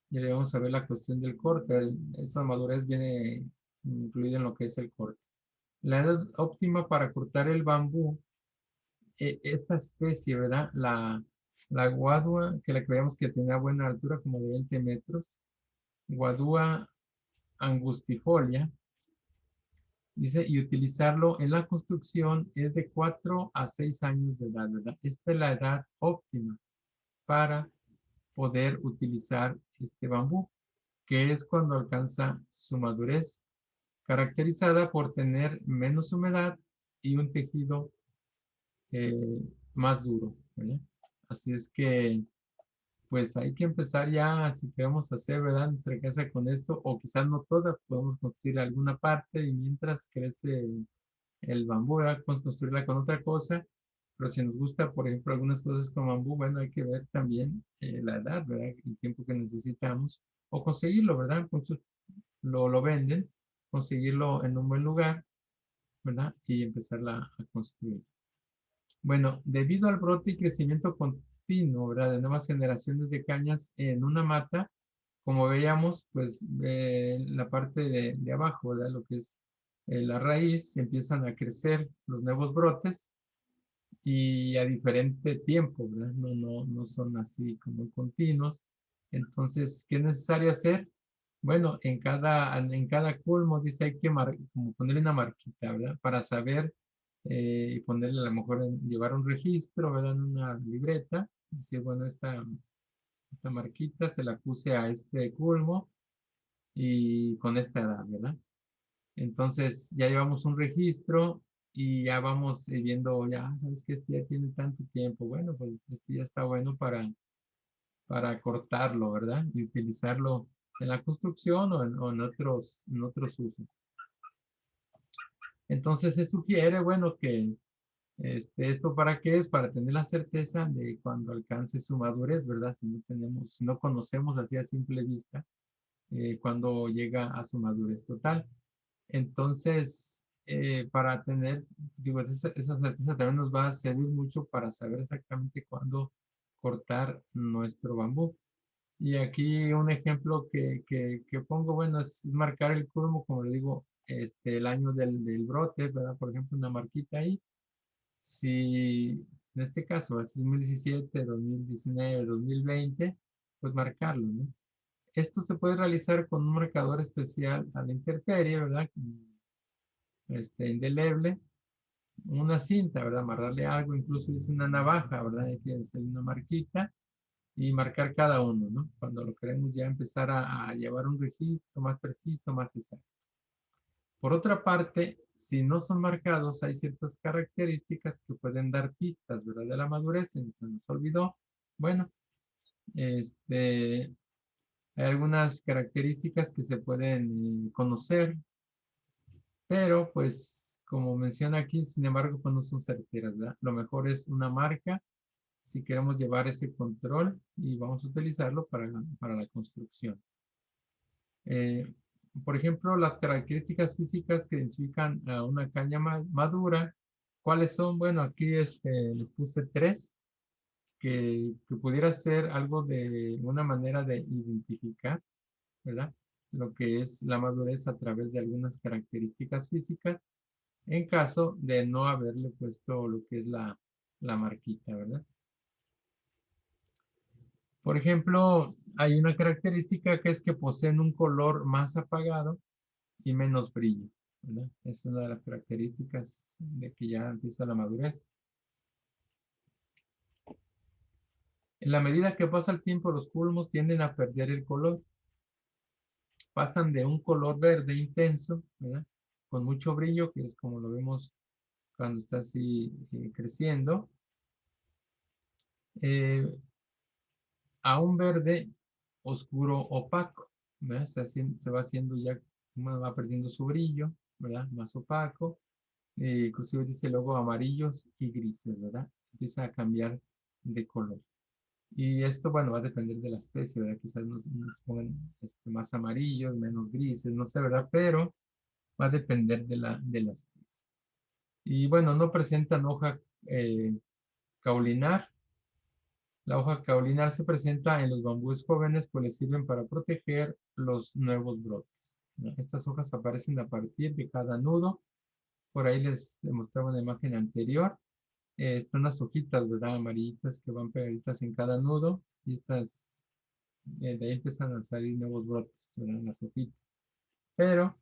[SPEAKER 1] ya le vamos a ver la cuestión del corte. Esa madurez viene incluida en lo que es el corte. La edad óptima para cortar el bambú, esta especie, ¿verdad? La guadua, que la creíamos que tenía buena altura, como de 20 metros, Guadua angustifolia, dice, y utilizarlo en la construcción es de 4 a 6 años de edad, ¿verdad? Esta es la edad óptima para poder utilizar este bambú, que es cuando alcanza su madurez, caracterizada por tener menos humedad y un tejido eh, más duro, ¿verdad? Así es que, pues hay que empezar ya, si queremos hacer, ¿verdad? Nuestra casa con esto, o quizás no toda, podemos construir alguna parte y mientras crece el bambú, ¿verdad? Podemos construirla con otra cosa, pero si nos gusta, por ejemplo, algunas cosas con bambú, bueno, hay que ver también la edad, ¿verdad? El tiempo que necesitamos, o conseguirlo, ¿verdad? Muchos lo venden, conseguirlo en un buen lugar, ¿verdad? Y empezarla a construir. Bueno, debido al brote y crecimiento continuo, ¿verdad? De nuevas generaciones de cañas en una mata, como veíamos, pues la parte de abajo, ¿verdad? Lo que es la raíz, empiezan a crecer los nuevos brotes y a diferente tiempo, ¿verdad? No son así como continuos. Entonces, ¿qué es necesario hacer? Bueno, en cada culmo dice hay que como ponerle una marquita, ¿verdad? Para saber y ponerle a lo mejor llevar un registro, ¿verdad? En una libreta. Decir, bueno, esta marquita se la puse a este culmo y con esta edad, ¿verdad? Entonces ya llevamos un registro y ya vamos viendo, ya sabes que este ya tiene tanto tiempo. Bueno, pues este ya está bueno para cortarlo, ¿verdad? Y utilizarlo en la construcción o en otros usos. Entonces se sugiere, bueno, que esto para qué es, para tener la certeza de cuando alcance su madurez, ¿verdad? Si no conocemos así a simple vista, cuando llega a su madurez total. Entonces, para tener, digo, esa certeza también nos va a servir mucho para saber exactamente cuándo cortar nuestro bambú. Y aquí un ejemplo que pongo, bueno, es marcar el culmo, como le digo, el año del brote, ¿verdad? Por ejemplo, una marquita ahí. Si en este caso es 2017, 2019, 2020, pues marcarlo, ¿no? Esto se puede realizar con un marcador especial a la intemperie, ¿verdad? Indeleble, una cinta, ¿verdad? Amarrarle algo, incluso dice una navaja, ¿verdad? Hay que hacer una marquita y marcar cada uno, ¿no? Cuando lo queremos ya empezar a llevar un registro más preciso, más exacto. Por otra parte, si no son marcados, hay ciertas características que pueden dar pistas, ¿verdad? De la madurez, se nos olvidó. Bueno, hay algunas características que se pueden conocer, pero pues como menciona aquí, sin embargo, pues no son certeras, ¿verdad? Lo mejor es una marca si queremos llevar ese control y vamos a utilizarlo para la construcción. Eh, por ejemplo, las características físicas que identifican a una caña madura, ¿cuáles son? Bueno, aquí les puse tres que pudiera ser algo de una manera de identificar, ¿verdad? Lo que es la madurez a través de algunas características físicas en caso de no haberle puesto lo que es la marquita, ¿verdad? Por ejemplo, hay una característica que es que poseen un color más apagado y menos brillo, ¿verdad? Es una de las características de que ya empieza la madurez. En la medida que pasa el tiempo, los culmos tienden a perder el color, pasan de un color verde intenso, ¿verdad? Con mucho brillo, que es como lo vemos cuando está así creciendo, eh, a un verde oscuro opaco, ¿verdad? Se va haciendo ya, va perdiendo su brillo, ¿verdad? Más opaco. Inclusive dice luego amarillos y grises, ¿verdad? Empieza a cambiar de color. Y esto, bueno, va a depender de la especie, ¿verdad? Quizás nos pongan más amarillos, menos grises, no sé, ¿verdad? Pero va a depender de la especie. Y bueno, no presentan hoja caulinar. La hoja caulinar se presenta en los bambúes jóvenes, pues les sirven para proteger los nuevos brotes, ¿no? Estas hojas aparecen a partir de cada nudo. Por ahí les mostraba una imagen anterior. Están las hojitas, ¿verdad? Amarillitas que van pegaditas en cada nudo. Y estas, de ahí empiezan a salir nuevos brotes, ¿verdad? En las hojitas. Pero,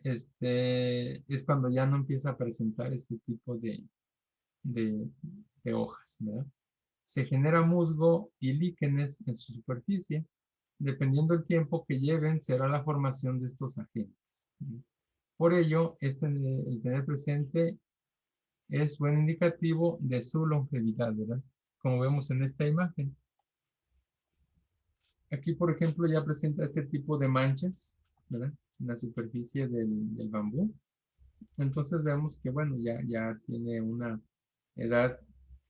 [SPEAKER 1] es cuando ya no empieza a presentar este tipo de, de hojas, ¿verdad? Se genera musgo y líquenes en su superficie. Dependiendo del tiempo que lleven, será la formación de estos agentes. Por ello, el tener presente es buen indicativo de su longevidad, ¿verdad? Como vemos en esta imagen. Aquí, por ejemplo, ya presenta este tipo de manchas, ¿verdad? En la superficie del bambú. Entonces vemos que, bueno, ya tiene una edad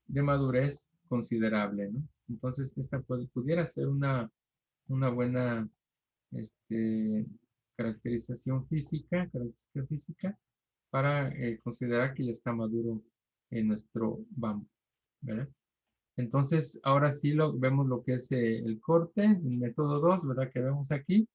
[SPEAKER 1] de madurez considerable, ¿no? Entonces, esta pudiera ser una buena este, característica física para considerar que ya está maduro en nuestro bambú, ¿verdad? Entonces, ahora sí vemos lo que es el corte, el método 2, ¿verdad? Que vemos aquí.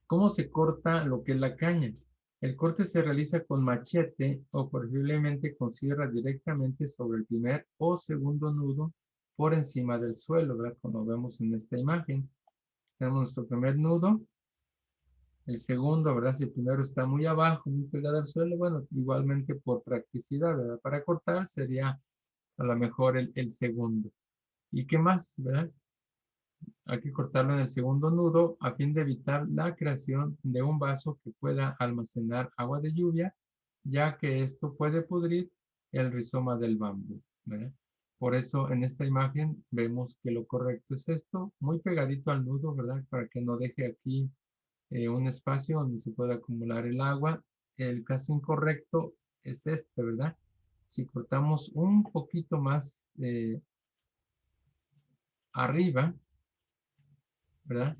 [SPEAKER 1] ¿Cómo se corta lo que es la caña? El corte se realiza con machete o posiblemente con sierra directamente sobre el primer o segundo nudo por encima del suelo, ¿verdad? Como vemos en esta imagen. Tenemos nuestro primer nudo, el segundo, ¿verdad? Si el primero está muy abajo, muy pegado al suelo, bueno, igualmente por practicidad, ¿verdad? Para cortar sería a lo mejor el segundo. ¿Y qué más, verdad? Hay que cortarlo en el segundo nudo a fin de evitar la creación de un vaso que pueda almacenar agua de lluvia, ya que esto puede pudrir el rizoma del bambú, ¿verdad? Por eso en esta imagen vemos que lo correcto es esto, muy pegadito al nudo, ¿verdad? Para que no deje aquí un espacio donde se pueda acumular el agua. El caso incorrecto es este, ¿verdad? Si cortamos un poquito más arriba, ¿verdad?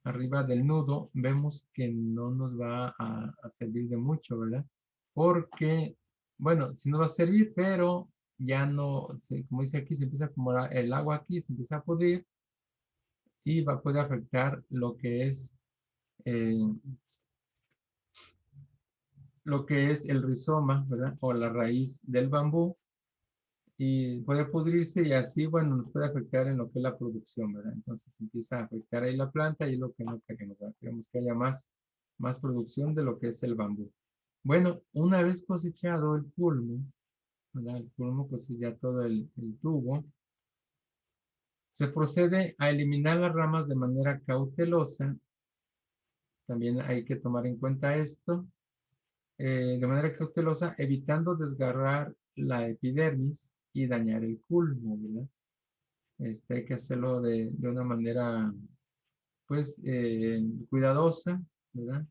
[SPEAKER 1] Arriba del nudo, vemos que no nos va a servir de mucho, ¿verdad? Porque, bueno, sí nos va a servir, pero ya no, como dice aquí, se empieza a acumular el agua aquí, se empieza a pudrir y puede afectar eh, lo que es el rizoma, ¿verdad? O la raíz del bambú y puede pudrirse y así, bueno, nos puede afectar en lo que es la producción, ¿verdad? Entonces empieza a afectar ahí la planta y es lo que no queremos, ¿verdad? Queremos que haya más producción de lo que es el bambú. Bueno, una vez cosechado el culmo, ¿verdad? El culmo, pues ya todo el tubo, se procede a eliminar las ramas de manera cautelosa. También hay que tomar en cuenta esto, de manera cautelosa, evitando desgarrar la epidermis y dañar el culmo, ¿verdad? Hay que hacerlo de una manera, pues, cuidadosa, ¿verdad?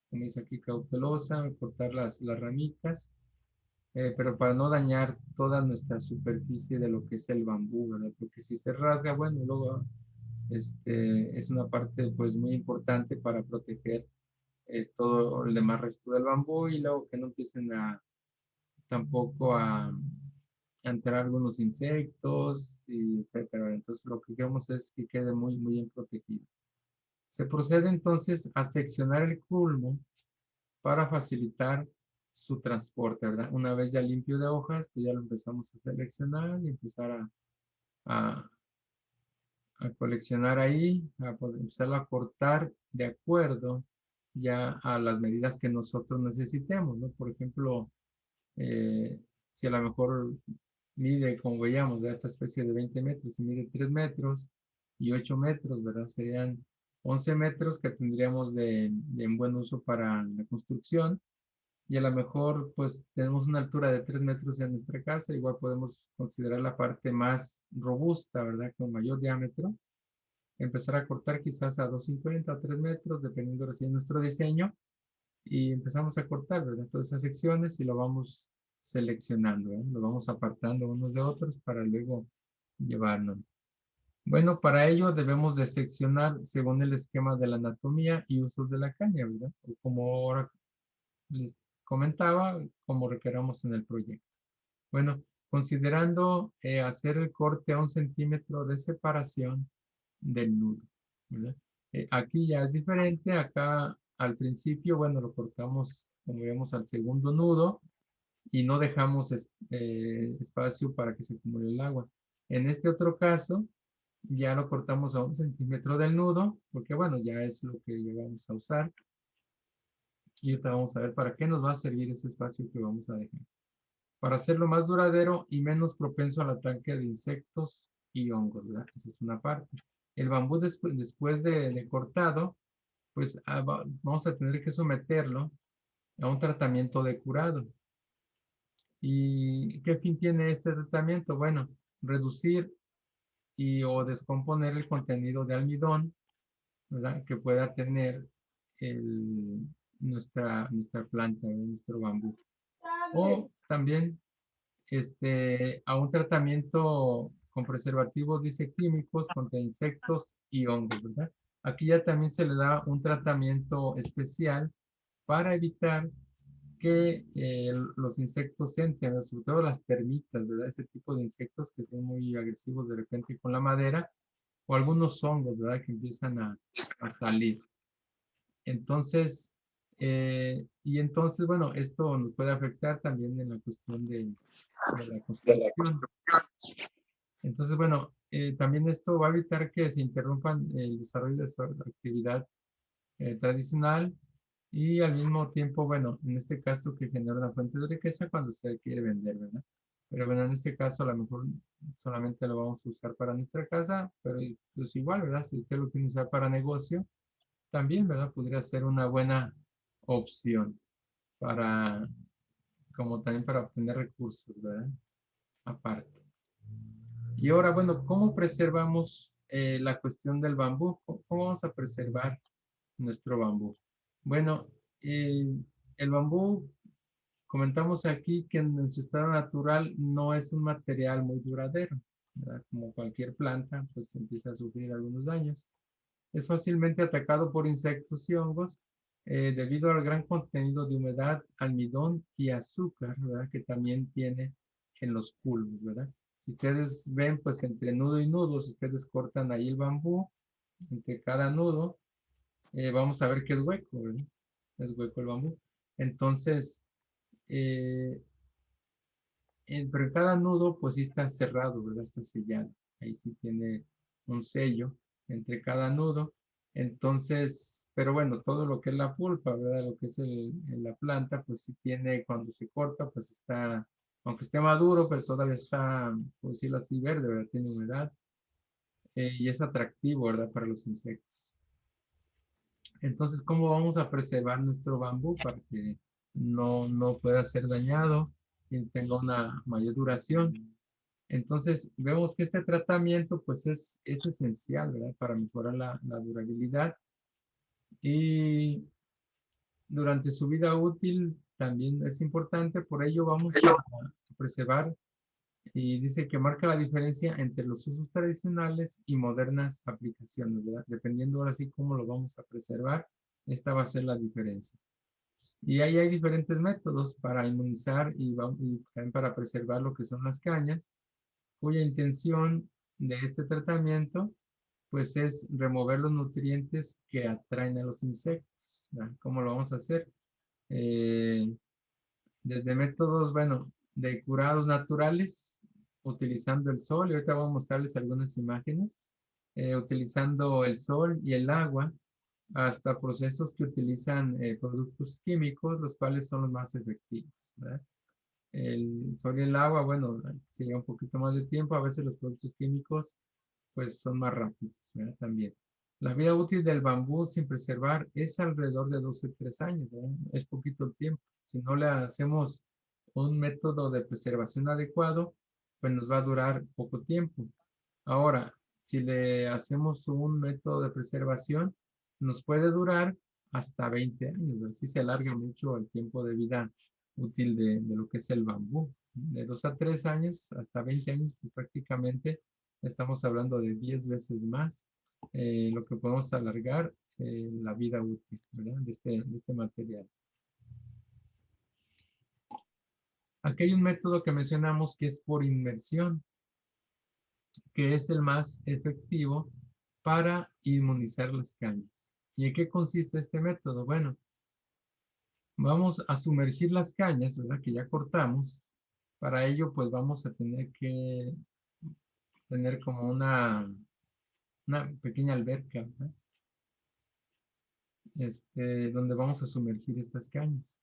[SPEAKER 1] Como dice aquí, cautelosa, cortar las ramitas, pero para no dañar toda nuestra superficie de lo que es el bambú, ¿verdad? Porque si se rasga, bueno, luego es una parte, pues, muy importante para proteger todo el demás resto del bambú y luego que no empiecen tampoco a entrar algunos insectos, y etcétera. Entonces, lo que queremos es que quede muy bien protegido. Se procede entonces a seccionar el culmo para facilitar su transporte, ¿verdad? Una vez ya limpio de hojas, pues ya lo empezamos a seleccionar y empezar a, a coleccionar ahí, empezar a cortar de acuerdo ya a las medidas que nosotros necesitemos, ¿no? Por ejemplo, eh, si a lo mejor mide, como veíamos, de esta especie de 20 metros y mide 3 metros, y 8 metros, ¿verdad? Serían 11 metros que tendríamos de en buen uso para la construcción. Y a lo mejor, pues, tenemos una altura de 3 metros en nuestra casa. Igual podemos considerar la parte más robusta, ¿verdad? Con mayor diámetro. Empezar a cortar quizás a 2,50 a 3 metros, dependiendo de nuestro diseño. Y empezamos a cortar, ¿verdad? Todas esas secciones y lo vamos seleccionando, ¿eh? Lo vamos apartando unos de otros para luego llevarnos. Bueno, para ello debemos de seccionar según el esquema de la anatomía y usos de la caña, ¿verdad? O como ahora les comentaba, como requeramos en el proyecto. Bueno, considerando hacer el corte a 1 centímetro de separación del nudo, ¿verdad? Aquí ya es diferente, acá al principio, bueno, lo cortamos, como vemos, al segundo nudo y no dejamos espacio para que se acumule el agua. En este otro caso, ya lo cortamos a 1 centímetro del nudo, porque bueno, ya es lo que vamos a usar. Y ahorita vamos a ver para qué nos va a servir ese espacio que vamos a dejar. Para hacerlo más duradero y menos propenso al ataque de insectos y hongos, ¿verdad? Esa es una parte. El bambú después de cortado, pues vamos a tener que someterlo a un tratamiento de curado. ¿Y qué fin tiene este tratamiento? Bueno, reducir o descomponer el contenido de almidón, ¿verdad? Que pueda tener nuestra planta, nuestro bambú. O también a un tratamiento con preservativos, dice químicos contra insectos y hongos, ¿verdad? Aquí ya también se le da un tratamiento especial para evitar que los insectos entren, sobre todo las termitas, ¿verdad? Ese tipo de insectos que son muy agresivos de repente con la madera, o algunos hongos, ¿verdad? Que empiezan a salir. Y entonces, bueno, esto nos puede afectar también en la cuestión de la construcción. Entonces, bueno, también esto va a evitar que se interrumpan el desarrollo de su actividad tradicional y al mismo tiempo, bueno, en este caso que genera una fuente de riqueza cuando se quiere vender, ¿verdad? Pero bueno, en este caso a lo mejor solamente lo vamos a usar para nuestra casa, pero pues igual, ¿verdad? Si usted lo quiere usar para negocio, también, ¿verdad? Podría ser una buena opción para, como también para obtener recursos, ¿verdad? Aparte. Y ahora, bueno, ¿cómo preservamos la cuestión del bambú? ¿Cómo vamos a preservar nuestro bambú? Bueno, eh, el bambú, comentamos aquí que en su estado natural no es un material muy duradero, ¿verdad? Como cualquier planta, pues empieza a sufrir algunos daños. Es fácilmente atacado por insectos y hongos debido al gran contenido de humedad, almidón y azúcar, ¿verdad? Que también tiene en los culmos, ¿verdad? Si ustedes ven, pues entre nudo y nudo, si ustedes cortan ahí el bambú, entre cada nudo, vamos a ver que es hueco, ¿verdad? Es hueco el bambú. Entonces, eh, pero en cada nudo, pues sí está cerrado, ¿verdad? Está sellado. Ahí sí tiene un sello entre cada nudo. Entonces, pero bueno, todo lo que es la pulpa, ¿verdad? Lo que es la planta, pues sí tiene, cuando se corta, pues está, aunque esté maduro, pero todavía está, por decirlo así, verde, ¿verdad? Tiene humedad y es atractivo, ¿verdad? Para los insectos. Entonces, ¿cómo vamos a preservar nuestro bambú para que no pueda ser dañado y tenga una mayor duración? Entonces, vemos que este tratamiento pues es esencial, ¿verdad? Para mejorar la durabilidad y durante su vida útil también es importante, por ello vamos a preservar y dice que marca la diferencia entre los usos tradicionales y modernas aplicaciones, ¿verdad? Dependiendo ahora sí cómo lo vamos a preservar, esta va a ser la diferencia. Y ahí hay diferentes métodos para inmunizar y también para preservar lo que son las cañas, cuya intención de este tratamiento pues es remover los nutrientes que atraen a los insectos, ¿verdad? ¿Cómo lo vamos a hacer? Eh, Desde métodos, bueno, de curados naturales, utilizando el sol, y ahorita voy a mostrarles algunas imágenes, utilizando el sol y el agua, hasta procesos que utilizan productos químicos, los cuales son los más efectivos, ¿verdad? El sol y el agua, bueno, se lleva un poquito más de tiempo, a veces los productos químicos pues son más rápidos, ¿verdad? También. La vida útil del bambú sin preservar es alrededor de 12 3 años, ¿verdad? Es poquito el tiempo. Si no le hacemos un método de preservación adecuado, pues nos va a durar poco tiempo. Ahora, si le hacemos un método de preservación, nos puede durar hasta 20 años, así se alarga mucho el tiempo de vida útil de lo que es el bambú. De 2 a 3 años hasta 20 años, pues prácticamente estamos hablando de 10 veces más lo que podemos alargar la vida útil, ¿verdad? De este material. Aquí hay un método que mencionamos que es por inmersión, que es el más efectivo para inmunizar las cañas. ¿Y en qué consiste este método? Bueno, vamos a sumergir las cañas, ¿verdad? Que ya cortamos. Para ello, pues vamos a tener que tener como una pequeña alberca, ¿verdad? Donde vamos a sumergir estas cañas.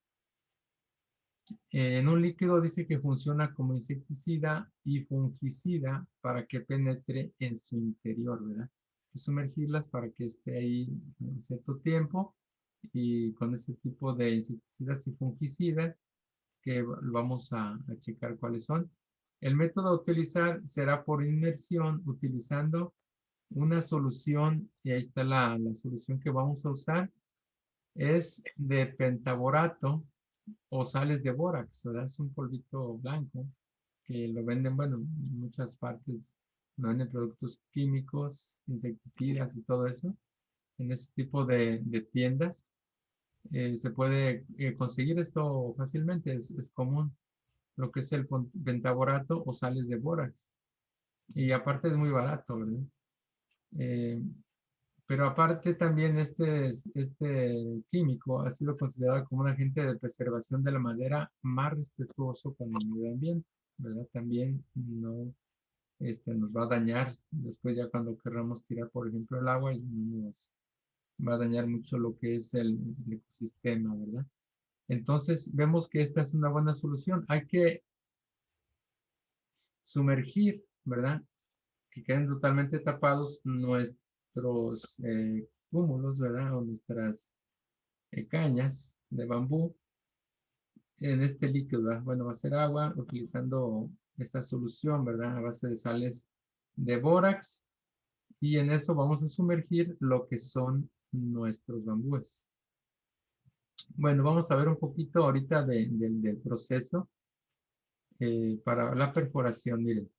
[SPEAKER 1] En un líquido dice que funciona como insecticida y fungicida para que penetre en su interior, ¿verdad? Hay que sumergirlas para que esté ahí un cierto tiempo y con ese tipo de insecticidas y fungicidas que vamos a checar cuáles son. El método a utilizar será por inmersión utilizando una solución, y ahí está la solución que vamos a usar, es de pentaborato o sales de bórax, ¿verdad? Es un polvito blanco que lo venden, bueno, en muchas partes, lo venden productos químicos, insecticidas y todo eso. En ese tipo de tiendas se puede conseguir esto fácilmente, es común, lo que es el pentaborato o sales de bórax. Y aparte es muy barato, ¿verdad? Eh, Pero aparte también este químico ha sido considerado como un agente de preservación de la madera más respetuoso con el medio ambiente, ¿verdad? También no nos va a dañar después ya cuando querramos tirar, por ejemplo, el agua y nos va a dañar mucho lo que es el ecosistema, ¿verdad? Entonces vemos que esta es una buena solución. Hay que sumergir, ¿verdad? Que queden totalmente tapados nuestros cúmulos, ¿verdad? O nuestras cañas de bambú en este líquido, ¿verdad? Bueno, va a ser agua utilizando esta solución, ¿verdad? A base de sales de bórax y en eso vamos a sumergir lo que son nuestros bambúes. Bueno, vamos a ver un poquito ahorita del proceso para la perforación. Miren,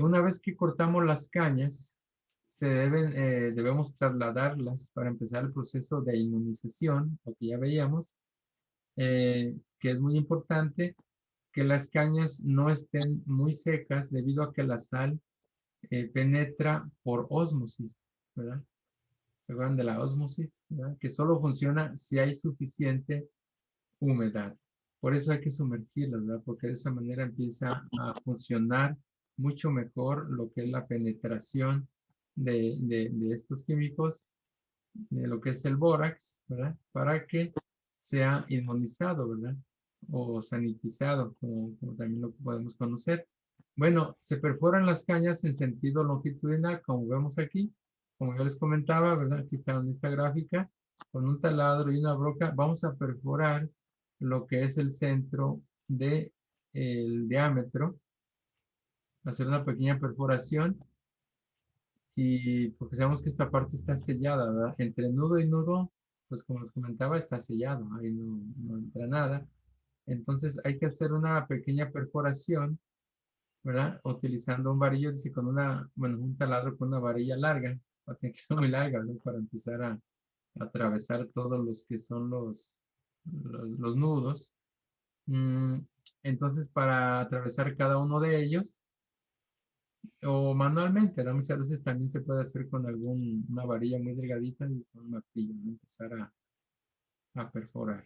[SPEAKER 1] una vez que cortamos las cañas, debemos trasladarlas para empezar el proceso de inmunización, lo que ya veíamos, que es muy importante que las cañas no estén muy secas debido a que la sal penetra por ósmosis, ¿verdad? ¿Se acuerdan de la ósmosis? ¿Verdad? Que solo funciona si hay suficiente humedad. Por eso hay que sumergirlas, ¿verdad? Porque de esa manera empieza a funcionar mucho mejor lo que es la penetración de estos químicos, de lo que es el bórax, ¿verdad? Para que sea inmunizado, ¿verdad? O sanitizado, como también lo podemos conocer. Bueno, se perforan las cañas en sentido longitudinal, como vemos aquí, como yo les comentaba, ¿verdad? Aquí está en esta gráfica, con un taladro y una broca, vamos a perforar lo que es el centro de el diámetro, hacer una pequeña perforación y porque sabemos que esta parte está sellada, ¿verdad? Entre nudo y nudo, pues como les comentaba, está sellado, ahí no entra nada. Entonces hay que hacer una pequeña perforación, ¿verdad? Utilizando un varillo, dice, con bueno, un taladro con una varilla larga, tiene que ser muy larga, ¿no? Para empezar a atravesar todos los que son los nudos. Mm, entonces, para atravesar cada uno de ellos, o manualmente, ¿no? Muchas veces también se puede hacer con una varilla muy delgadita y con un martillo, ¿no? Empezar a perforar.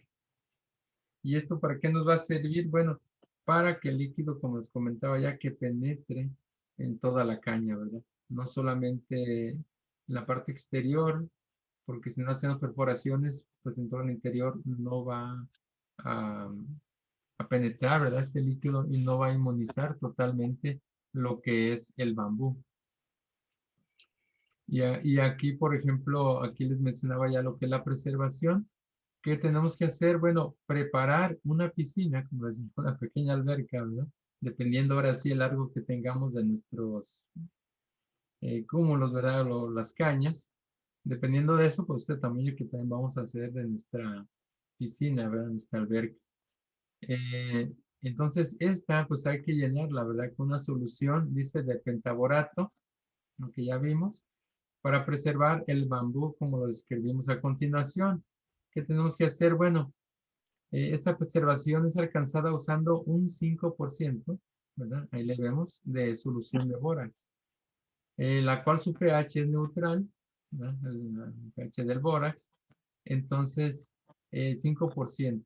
[SPEAKER 1] ¿Y esto para qué nos va a servir? Bueno, para que el líquido, como les comentaba ya, que penetre en toda la caña, ¿verdad? No solamente en la parte exterior, porque si no hacemos perforaciones, pues en todo el interior no va a, a penetrar, ¿verdad? Este líquido y no va a inmunizar totalmente lo que es el bambú. Y aquí, por ejemplo, aquí les mencionaba ya lo que es la preservación. ¿Qué tenemos que hacer? Bueno, preparar una piscina, como decir, una pequeña alberca, ¿verdad? Dependiendo ahora sí el largo que tengamos de nuestros cúmulos, ¿verdad? O las cañas. Dependiendo de eso, pues el tamaño que también vamos a hacer de nuestra piscina, ¿verdad? Nuestra alberca. Eh, entonces, esta, pues hay que llenarla, ¿verdad? Con una solución, dice, de pentaborato, lo que ya vimos, para preservar el bambú, como lo describimos a continuación. ¿Qué tenemos que hacer? Bueno, esta preservación es alcanzada usando un 5%, ¿verdad? Ahí le vemos, de solución de bórax, la cual su pH es neutral, ¿verdad? El pH del bórax, entonces 5%.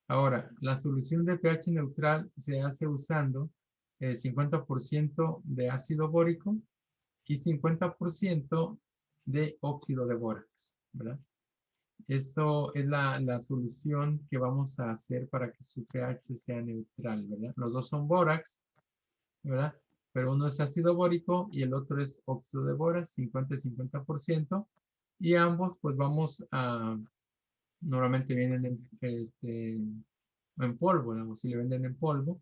[SPEAKER 1] Ahora, la solución de pH neutral se hace usando 50% de ácido bórico y 50% de óxido de bórax, ¿verdad? Eso es la solución que vamos a hacer para que su pH sea neutral, ¿verdad? Los dos son bórax, ¿verdad? Pero uno es ácido bórico y el otro es óxido de bórax, 50 y 50%. Y ambos, pues vamos a, normalmente vienen en polvo, digamos, si le venden en polvo,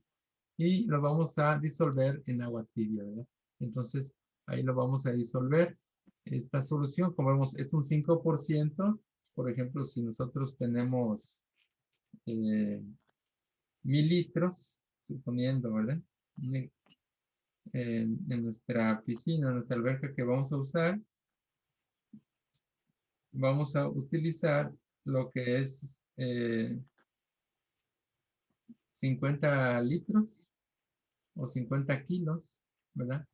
[SPEAKER 1] y lo vamos a disolver en agua tibia, ¿verdad? Entonces, ahí lo vamos a disolver. Esta solución, como vemos, es un 5%. Por ejemplo, si nosotros tenemos eh, 1000 litros, suponiendo, ¿verdad? En nuestra piscina, en nuestra alberca que vamos a usar, vamos a utilizar lo que es 50 litros o 50 kilos, ¿verdad?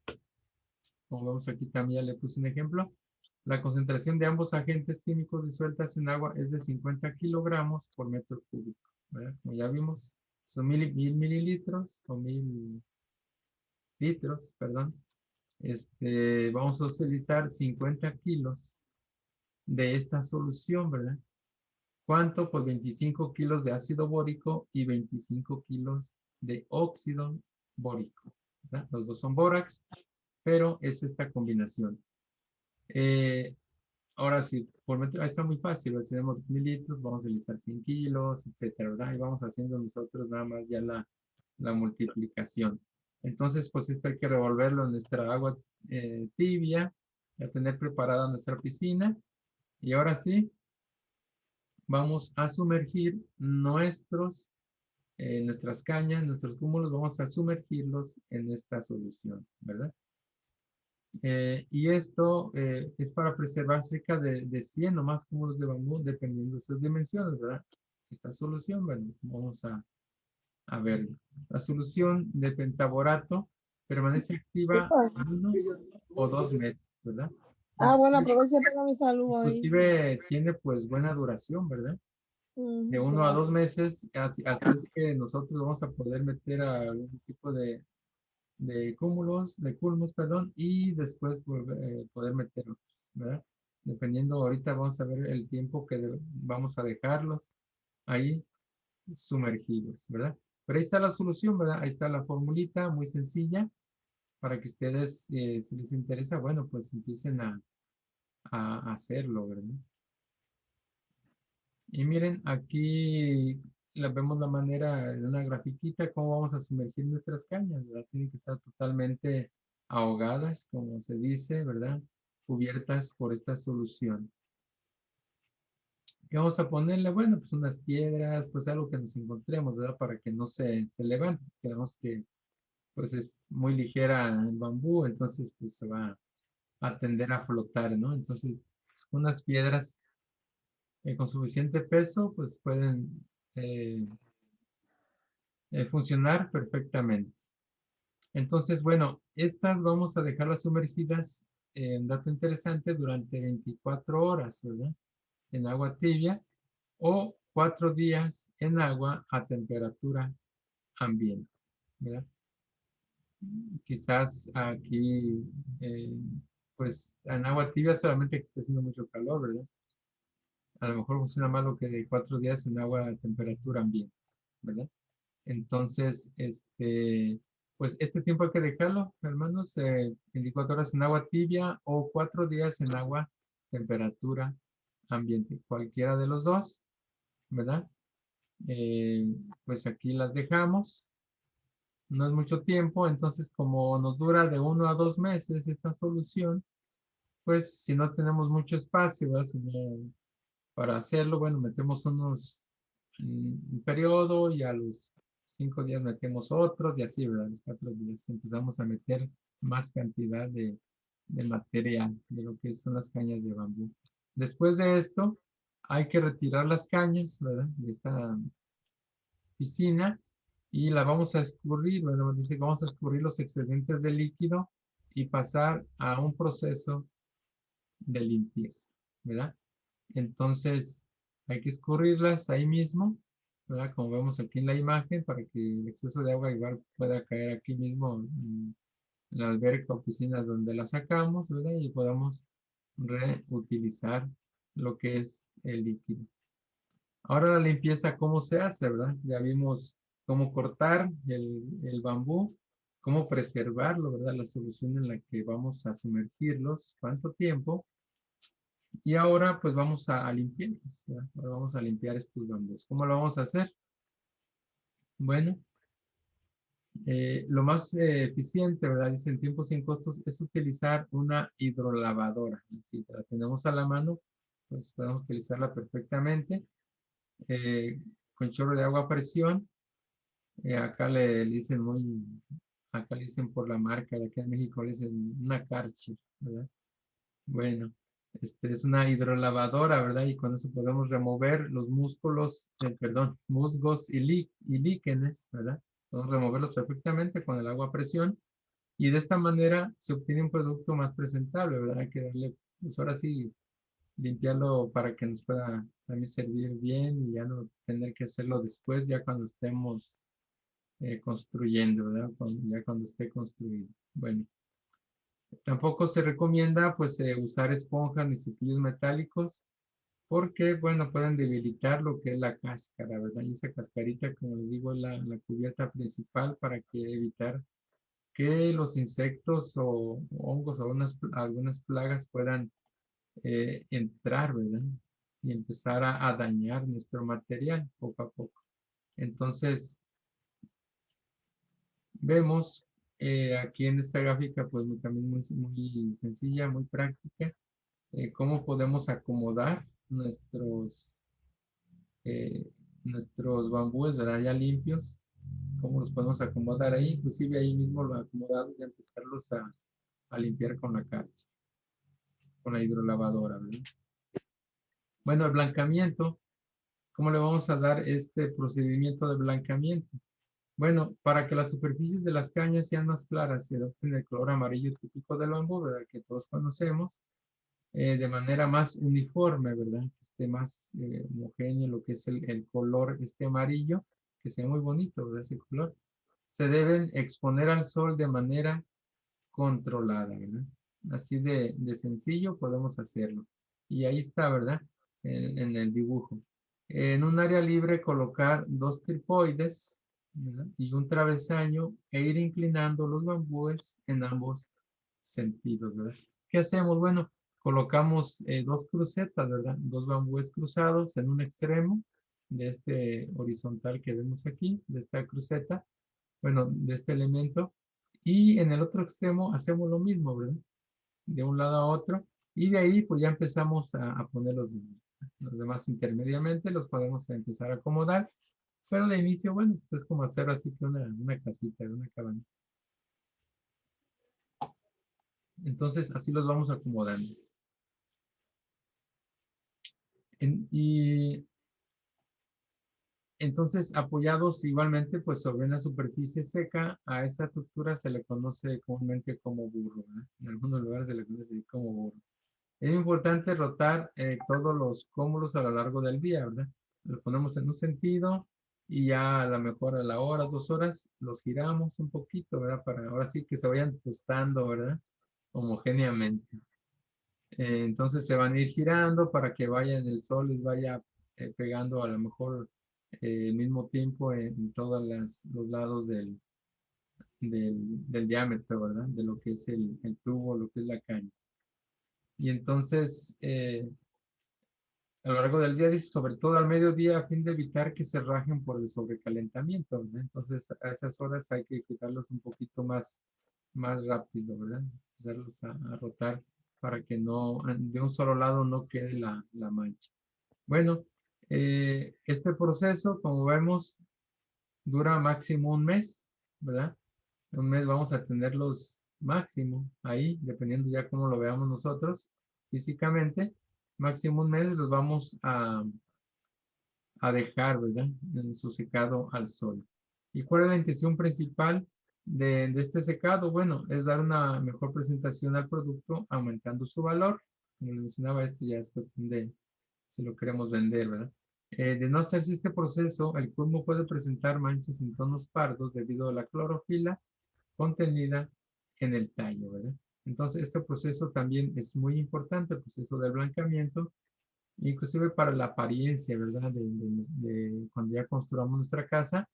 [SPEAKER 1] Como vemos aquí también ya le puse un ejemplo. La concentración de ambos agentes químicos disueltas en agua es de 50 kilogramos por metro cúbico, ¿verdad? Como ya vimos, son 1000 mililitros o 1000 litros, perdón. Vamos a utilizar 50 kilos de esta solución, ¿verdad? ¿Cuánto? Pues 25 kilos de ácido bórico y 25 kilos de óxido bórico, ¿verdad? Los dos son bórax, pero es esta combinación. Eh, Ahora sí, por metro, ahí está muy fácil, pues, tenemos 1000 litros, vamos a utilizar 100 kilos, etcétera, ¿verdad? Y vamos haciendo nosotros nada más ya la multiplicación. Entonces, pues esto hay que revolverlo en nuestra agua tibia, ya tener preparada nuestra piscina. Y ahora sí, vamos a sumergir nuestras cañas, nuestros cúmulos, vamos a sumergirlos en esta solución, ¿verdad? Y esto es para preservar cerca de 100 o más cúmulos de bambú, dependiendo de sus dimensiones, ¿verdad? Esta solución, bueno, vamos a ver. La solución de pentaborato permanece activa
[SPEAKER 2] Upa.
[SPEAKER 1] 1 o 2 meses, ¿verdad?
[SPEAKER 2] Ah, bueno,
[SPEAKER 1] Inclusive,
[SPEAKER 2] aprovecha para mi saludo ahí.
[SPEAKER 1] inclusive tiene pues buena duración, ¿verdad? De
[SPEAKER 2] Ujú,
[SPEAKER 1] 1 a 2 meses, así es que nosotros vamos a poder meter algún tipo de cúmulos, de culmos, perdón, y después poder meter otros, ¿verdad? Dependiendo, ahorita vamos a ver el tiempo que vamos a dejarlos ahí sumergidos, ¿verdad? Pero ahí está la solución, ¿verdad? Ahí está la formulita, muy sencilla, para que ustedes, si les interesa, bueno, pues empiecen a hacerlo, ¿verdad? Y miren, aquí vemos la manera de una grafiquita, cómo vamos a sumergir nuestras cañas, ¿verdad? Tienen que estar totalmente ahogadas, como se dice, ¿verdad? Cubiertas por esta solución. ¿Qué vamos a ponerle? Bueno, pues unas piedras, pues algo que nos encontremos, ¿verdad? Para que no se levante. Queremos que, pues es muy ligera el bambú, entonces pues se va a tender a flotar, ¿no? Entonces, pues, unas piedras con suficiente peso, pues pueden eh, funcionar perfectamente. Entonces, bueno, estas vamos a dejarlas sumergidas, en dato interesante, durante 24 horas, ¿verdad? En agua tibia o 4 días en agua a temperatura ambiente, ¿verdad? Quizás aquí, pues en agua tibia solamente que esté haciendo mucho calor, ¿verdad? A lo mejor funciona más lo que de 4 días en agua a temperatura ambiente, ¿verdad? Entonces, Pues este tiempo hay que dejarlo, hermanos, 24 horas en agua tibia o 4 días en agua temperatura ambiente, cualquiera de los dos, ¿verdad? Eh, pues aquí las dejamos, no es mucho tiempo, entonces como nos dura de 1 a 2 meses esta solución, pues si no tenemos mucho espacio, ¿verdad? Para hacerlo, bueno, metemos un periodo y a los 5 días metemos otros y así, ¿verdad? Los 4 días empezamos a meter más cantidad de material, de lo que son las cañas de bambú. Después de esto, hay que retirar las cañas, ¿verdad? De esta piscina y la vamos a escurrir, bueno, dice que vamos a escurrir los excedentes de líquido y pasar a un proceso de limpieza, ¿verdad? Entonces, hay que escurrirlas ahí mismo, ¿verdad? Como vemos aquí en la imagen, para que el exceso de agua igual pueda caer aquí mismo en la alberca o piscina donde la sacamos, ¿verdad? Y podamos reutilizar lo que es el líquido. Ahora la limpieza, ¿cómo se hace, verdad? Ya vimos cómo cortar el bambú, cómo preservarlo, ¿verdad? La solución en la que vamos a sumergirlos, cuánto tiempo. Y ahora pues vamos a limpiarlos, ¿verdad? Ahora vamos a limpiar estos bambús. ¿Cómo lo vamos a hacer? Bueno, lo más eficiente, ¿verdad? Dicen tiempos sin costos, es utilizar una hidrolavadora. Si la tenemos a la mano, pues podemos utilizarla perfectamente. Con chorro de agua a presión. Acá le dicen acá le dicen por la marca, de acá en México le dicen una Karcher, ¿verdad? Bueno, es una hidrolavadora, ¿verdad? Y con eso podemos remover los músculos, perdón, musgos y líquenes, ¿verdad? Podemos removerlos perfectamente con el agua a presión y de esta manera se obtiene un producto más presentable, ¿verdad? Hay que darle, pues ahora sí, limpiarlo para que nos pueda también servir bien y ya no tener que hacerlo después, ya cuando estemos construyendo, ¿verdad? Ya cuando esté construido. Bueno, tampoco se recomienda pues usar esponjas ni cepillos metálicos porque, bueno, pueden debilitar lo que es la cáscara, ¿verdad? Y esa cascarita, como les digo, es la cubierta principal para que evitar que los insectos o hongos o algunas plagas puedan entrar, ¿verdad? Y empezar a dañar nuestro material poco a poco. Entonces, vemos aquí en esta gráfica, pues también muy sencilla, muy práctica, cómo podemos acomodar eh, nuestros bambúes, ¿verdad? Ya limpios, cómo los podemos acomodar ahí, inclusive ahí mismo lo acomodamos y empezarlos a limpiar con la carcha, con la hidrolavadora, ¿verdad? Bueno, el blancamiento, ¿cómo le vamos a dar este procedimiento de blancamiento? Bueno, para que las superficies de las cañas sean más claras, se adopten el color amarillo típico del bambú, ¿verdad? Que todos conocemos, de manera más uniforme, ¿verdad? Que esté más homogéneo lo que es el color este amarillo, que sea muy bonito, ¿verdad? Ese color. Se deben exponer al sol de manera controlada, ¿verdad? Así de sencillo podemos hacerlo. Y ahí está, ¿verdad? En el dibujo. En un área libre colocar dos tripoides, ¿verdad? Y un travesaño e ir inclinando los bambúes en ambos sentidos, ¿verdad? ¿Qué hacemos? Bueno, colocamos dos crucetas, ¿verdad? Dos bambúes cruzados en un extremo de este horizontal que vemos aquí, de esta cruceta, bueno, de este elemento, y en el otro extremo hacemos lo mismo, ¿verdad? De un lado a otro, y de ahí pues ya empezamos a poner los demás intermediamente, los podemos empezar a acomodar, pero de inicio, bueno, pues es como hacer así que una casita, una cabaña. Entonces, así los vamos acomodando. Y entonces, apoyados igualmente, pues sobre una superficie seca, a esa estructura se le conoce comúnmente como burro, ¿verdad? En algunos lugares se le conoce como burro. Es importante rotar todos los cómulos a lo largo del día, ¿verdad? Los ponemos en un sentido y ya a lo mejor a la hora, 2 horas, los giramos un poquito, ¿verdad? Para ahora sí que se vayan tostando, ¿verdad? Homogéneamente. Entonces se van a ir girando para que vayan, el sol les vaya pegando a lo mejor al mismo tiempo en todos los lados del diámetro, ¿verdad? De lo que es el tubo, lo que es la caña. Y entonces, a lo largo del día, dice, sobre todo al mediodía, a fin de evitar que se rajen por el sobrecalentamiento, ¿verdad? Entonces, a esas horas hay que quitarlos un poquito más rápido, ¿verdad? Empezarlos a rotar para que no, de un solo lado no quede la mancha. Bueno, este proceso, como vemos, dura máximo un mes, ¿verdad? Un mes vamos a tenerlos máximo ahí, dependiendo ya cómo lo veamos nosotros físicamente. Máximo un mes los vamos a dejar, ¿verdad? En su secado al sol. ¿Y cuál es la intención principal de este secado? Bueno, es dar una mejor presentación al producto, aumentando su valor. Como les mencionaba, esto ya es cuestión de si lo queremos vender, ¿verdad? De no hacerse este proceso, el culmo puede presentar manchas en tonos pardos debido a la clorofila contenida en el tallo, ¿verdad? Entonces, este proceso también es muy importante, el proceso del blanqueamiento, inclusive para la apariencia, ¿verdad? De cuando ya construamos nuestra casa.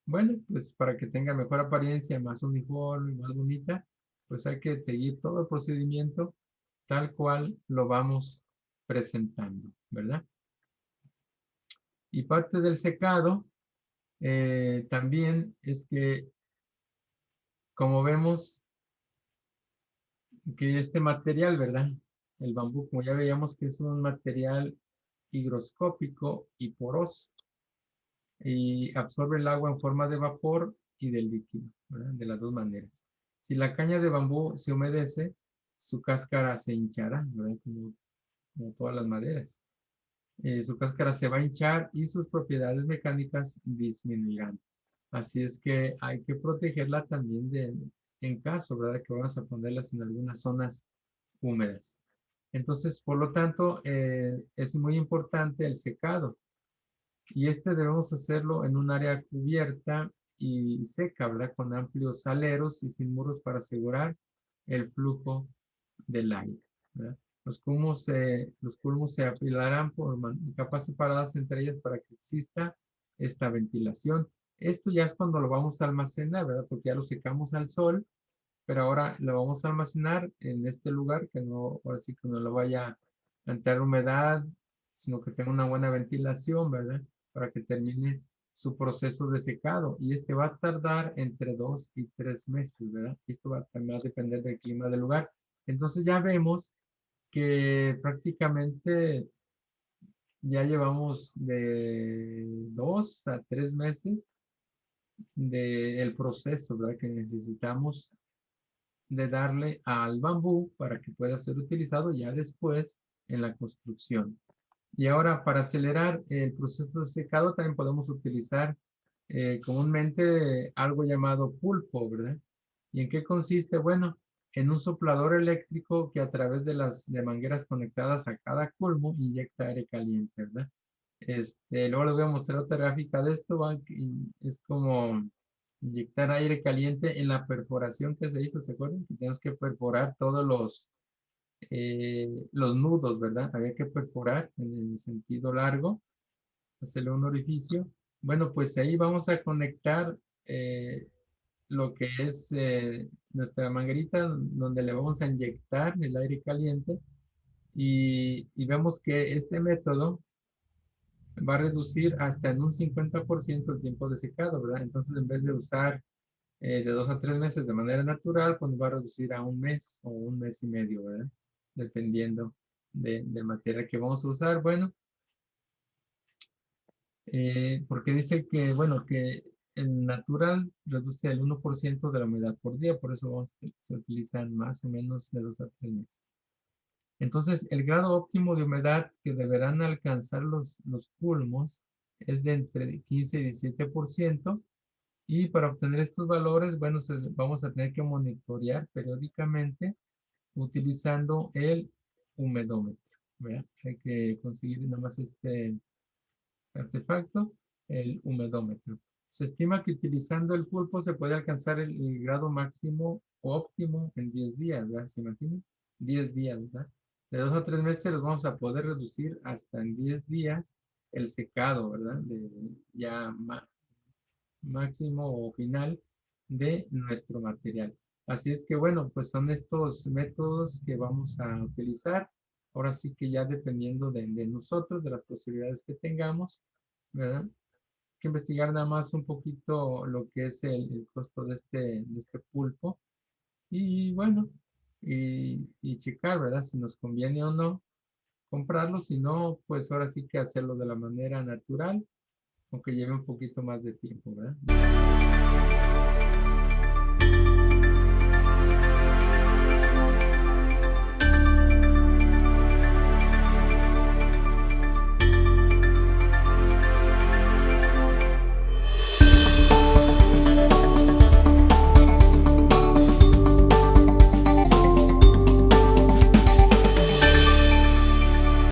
[SPEAKER 1] Bueno, pues para que tenga mejor apariencia, más uniforme, más bonita, pues hay que seguir todo el procedimiento tal cual lo vamos presentando, ¿verdad? Y parte del secado también es que, como vemos, que este material, ¿verdad? El bambú, como ya veíamos que es un material higroscópico y poroso y absorbe el agua en forma de vapor y de líquido, ¿verdad? De las dos maneras. Si la caña de bambú se humedece, su cáscara se hinchará, ¿verdad? Como todas las maderas. Su cáscara se va a hinchar y sus propiedades mecánicas disminuirán. Así es que hay que protegerla también en caso, ¿verdad? Que vamos a ponerlas en algunas zonas húmedas. Entonces, por lo tanto, es muy importante el secado. Y este debemos hacerlo en un área cubierta y seca, ¿verdad? Con amplios aleros y sin muros para asegurar el flujo del aire, ¿verdad? Los culmos se apilarán por capas separadas entre ellas para que exista esta ventilación. Esto ya es cuando lo vamos a almacenar, ¿verdad? Porque ya lo secamos al sol, pero ahora lo vamos a almacenar en este lugar que no, ahora sí que no lo vaya a entrar humedad, sino que tenga una buena ventilación, ¿verdad? Para que termine su proceso de secado. Y este va a tardar entre 2 y 3 meses, ¿verdad? Esto va también a depender del clima del lugar. Entonces ya vemos que prácticamente ya llevamos de 2 a 3 meses del proceso, ¿verdad? Que necesitamos de darle al bambú para que pueda ser utilizado ya después en la construcción. Y ahora, para acelerar el proceso de secado, también podemos utilizar comúnmente algo llamado pulpo, ¿verdad? ¿Y en qué consiste? Bueno, en un soplador eléctrico que a través de mangueras conectadas a cada culmo inyecta aire caliente, ¿verdad? Luego les voy a mostrar otra gráfica de esto, es como inyectar aire caliente en la perforación que se hizo, ¿se acuerdan? Que tenemos que perforar todos los nudos, ¿verdad? Había que perforar en el sentido largo, hacerle un orificio. Bueno, pues ahí vamos a conectar lo que es nuestra manguerita donde le vamos a inyectar el aire caliente y vemos que este método va a reducir hasta en un 50% el tiempo de secado, ¿verdad? Entonces, en vez de usar de 2 a 3 meses de manera natural, pues va a reducir a un mes o un mes y medio, ¿verdad? Dependiendo del material que vamos a usar. Bueno, porque dice que, bueno, que el natural reduce el 1% de la humedad por día, por eso se utilizan más o menos de 2 a 3 meses. Entonces, el grado óptimo de humedad que deberán alcanzar los culmos es de entre 15 y 17%. Y para obtener estos valores, bueno, vamos a tener que monitorear periódicamente utilizando el humedómetro, ¿verdad? Hay que conseguir nada más este artefacto, el humedómetro. Se estima que utilizando el pulpo se puede alcanzar el grado máximo óptimo en 10 días, ¿verdad? ¿Se imaginan? 10 días, ¿verdad? De 2 a 3 meses los vamos a poder reducir hasta en 10 días el secado, ¿verdad? De ya máximo o final de nuestro material. Así es que bueno, pues son estos métodos que vamos a utilizar. Ahora sí que ya dependiendo de nosotros, de las posibilidades que tengamos, ¿verdad? Hay que investigar nada más un poquito lo que es el costo de este pulpo. Y bueno, y checar, ¿verdad? Si nos conviene o no comprarlo. Si no, pues ahora sí que hacerlo de la manera natural, aunque lleve un poquito más de tiempo, ¿verdad?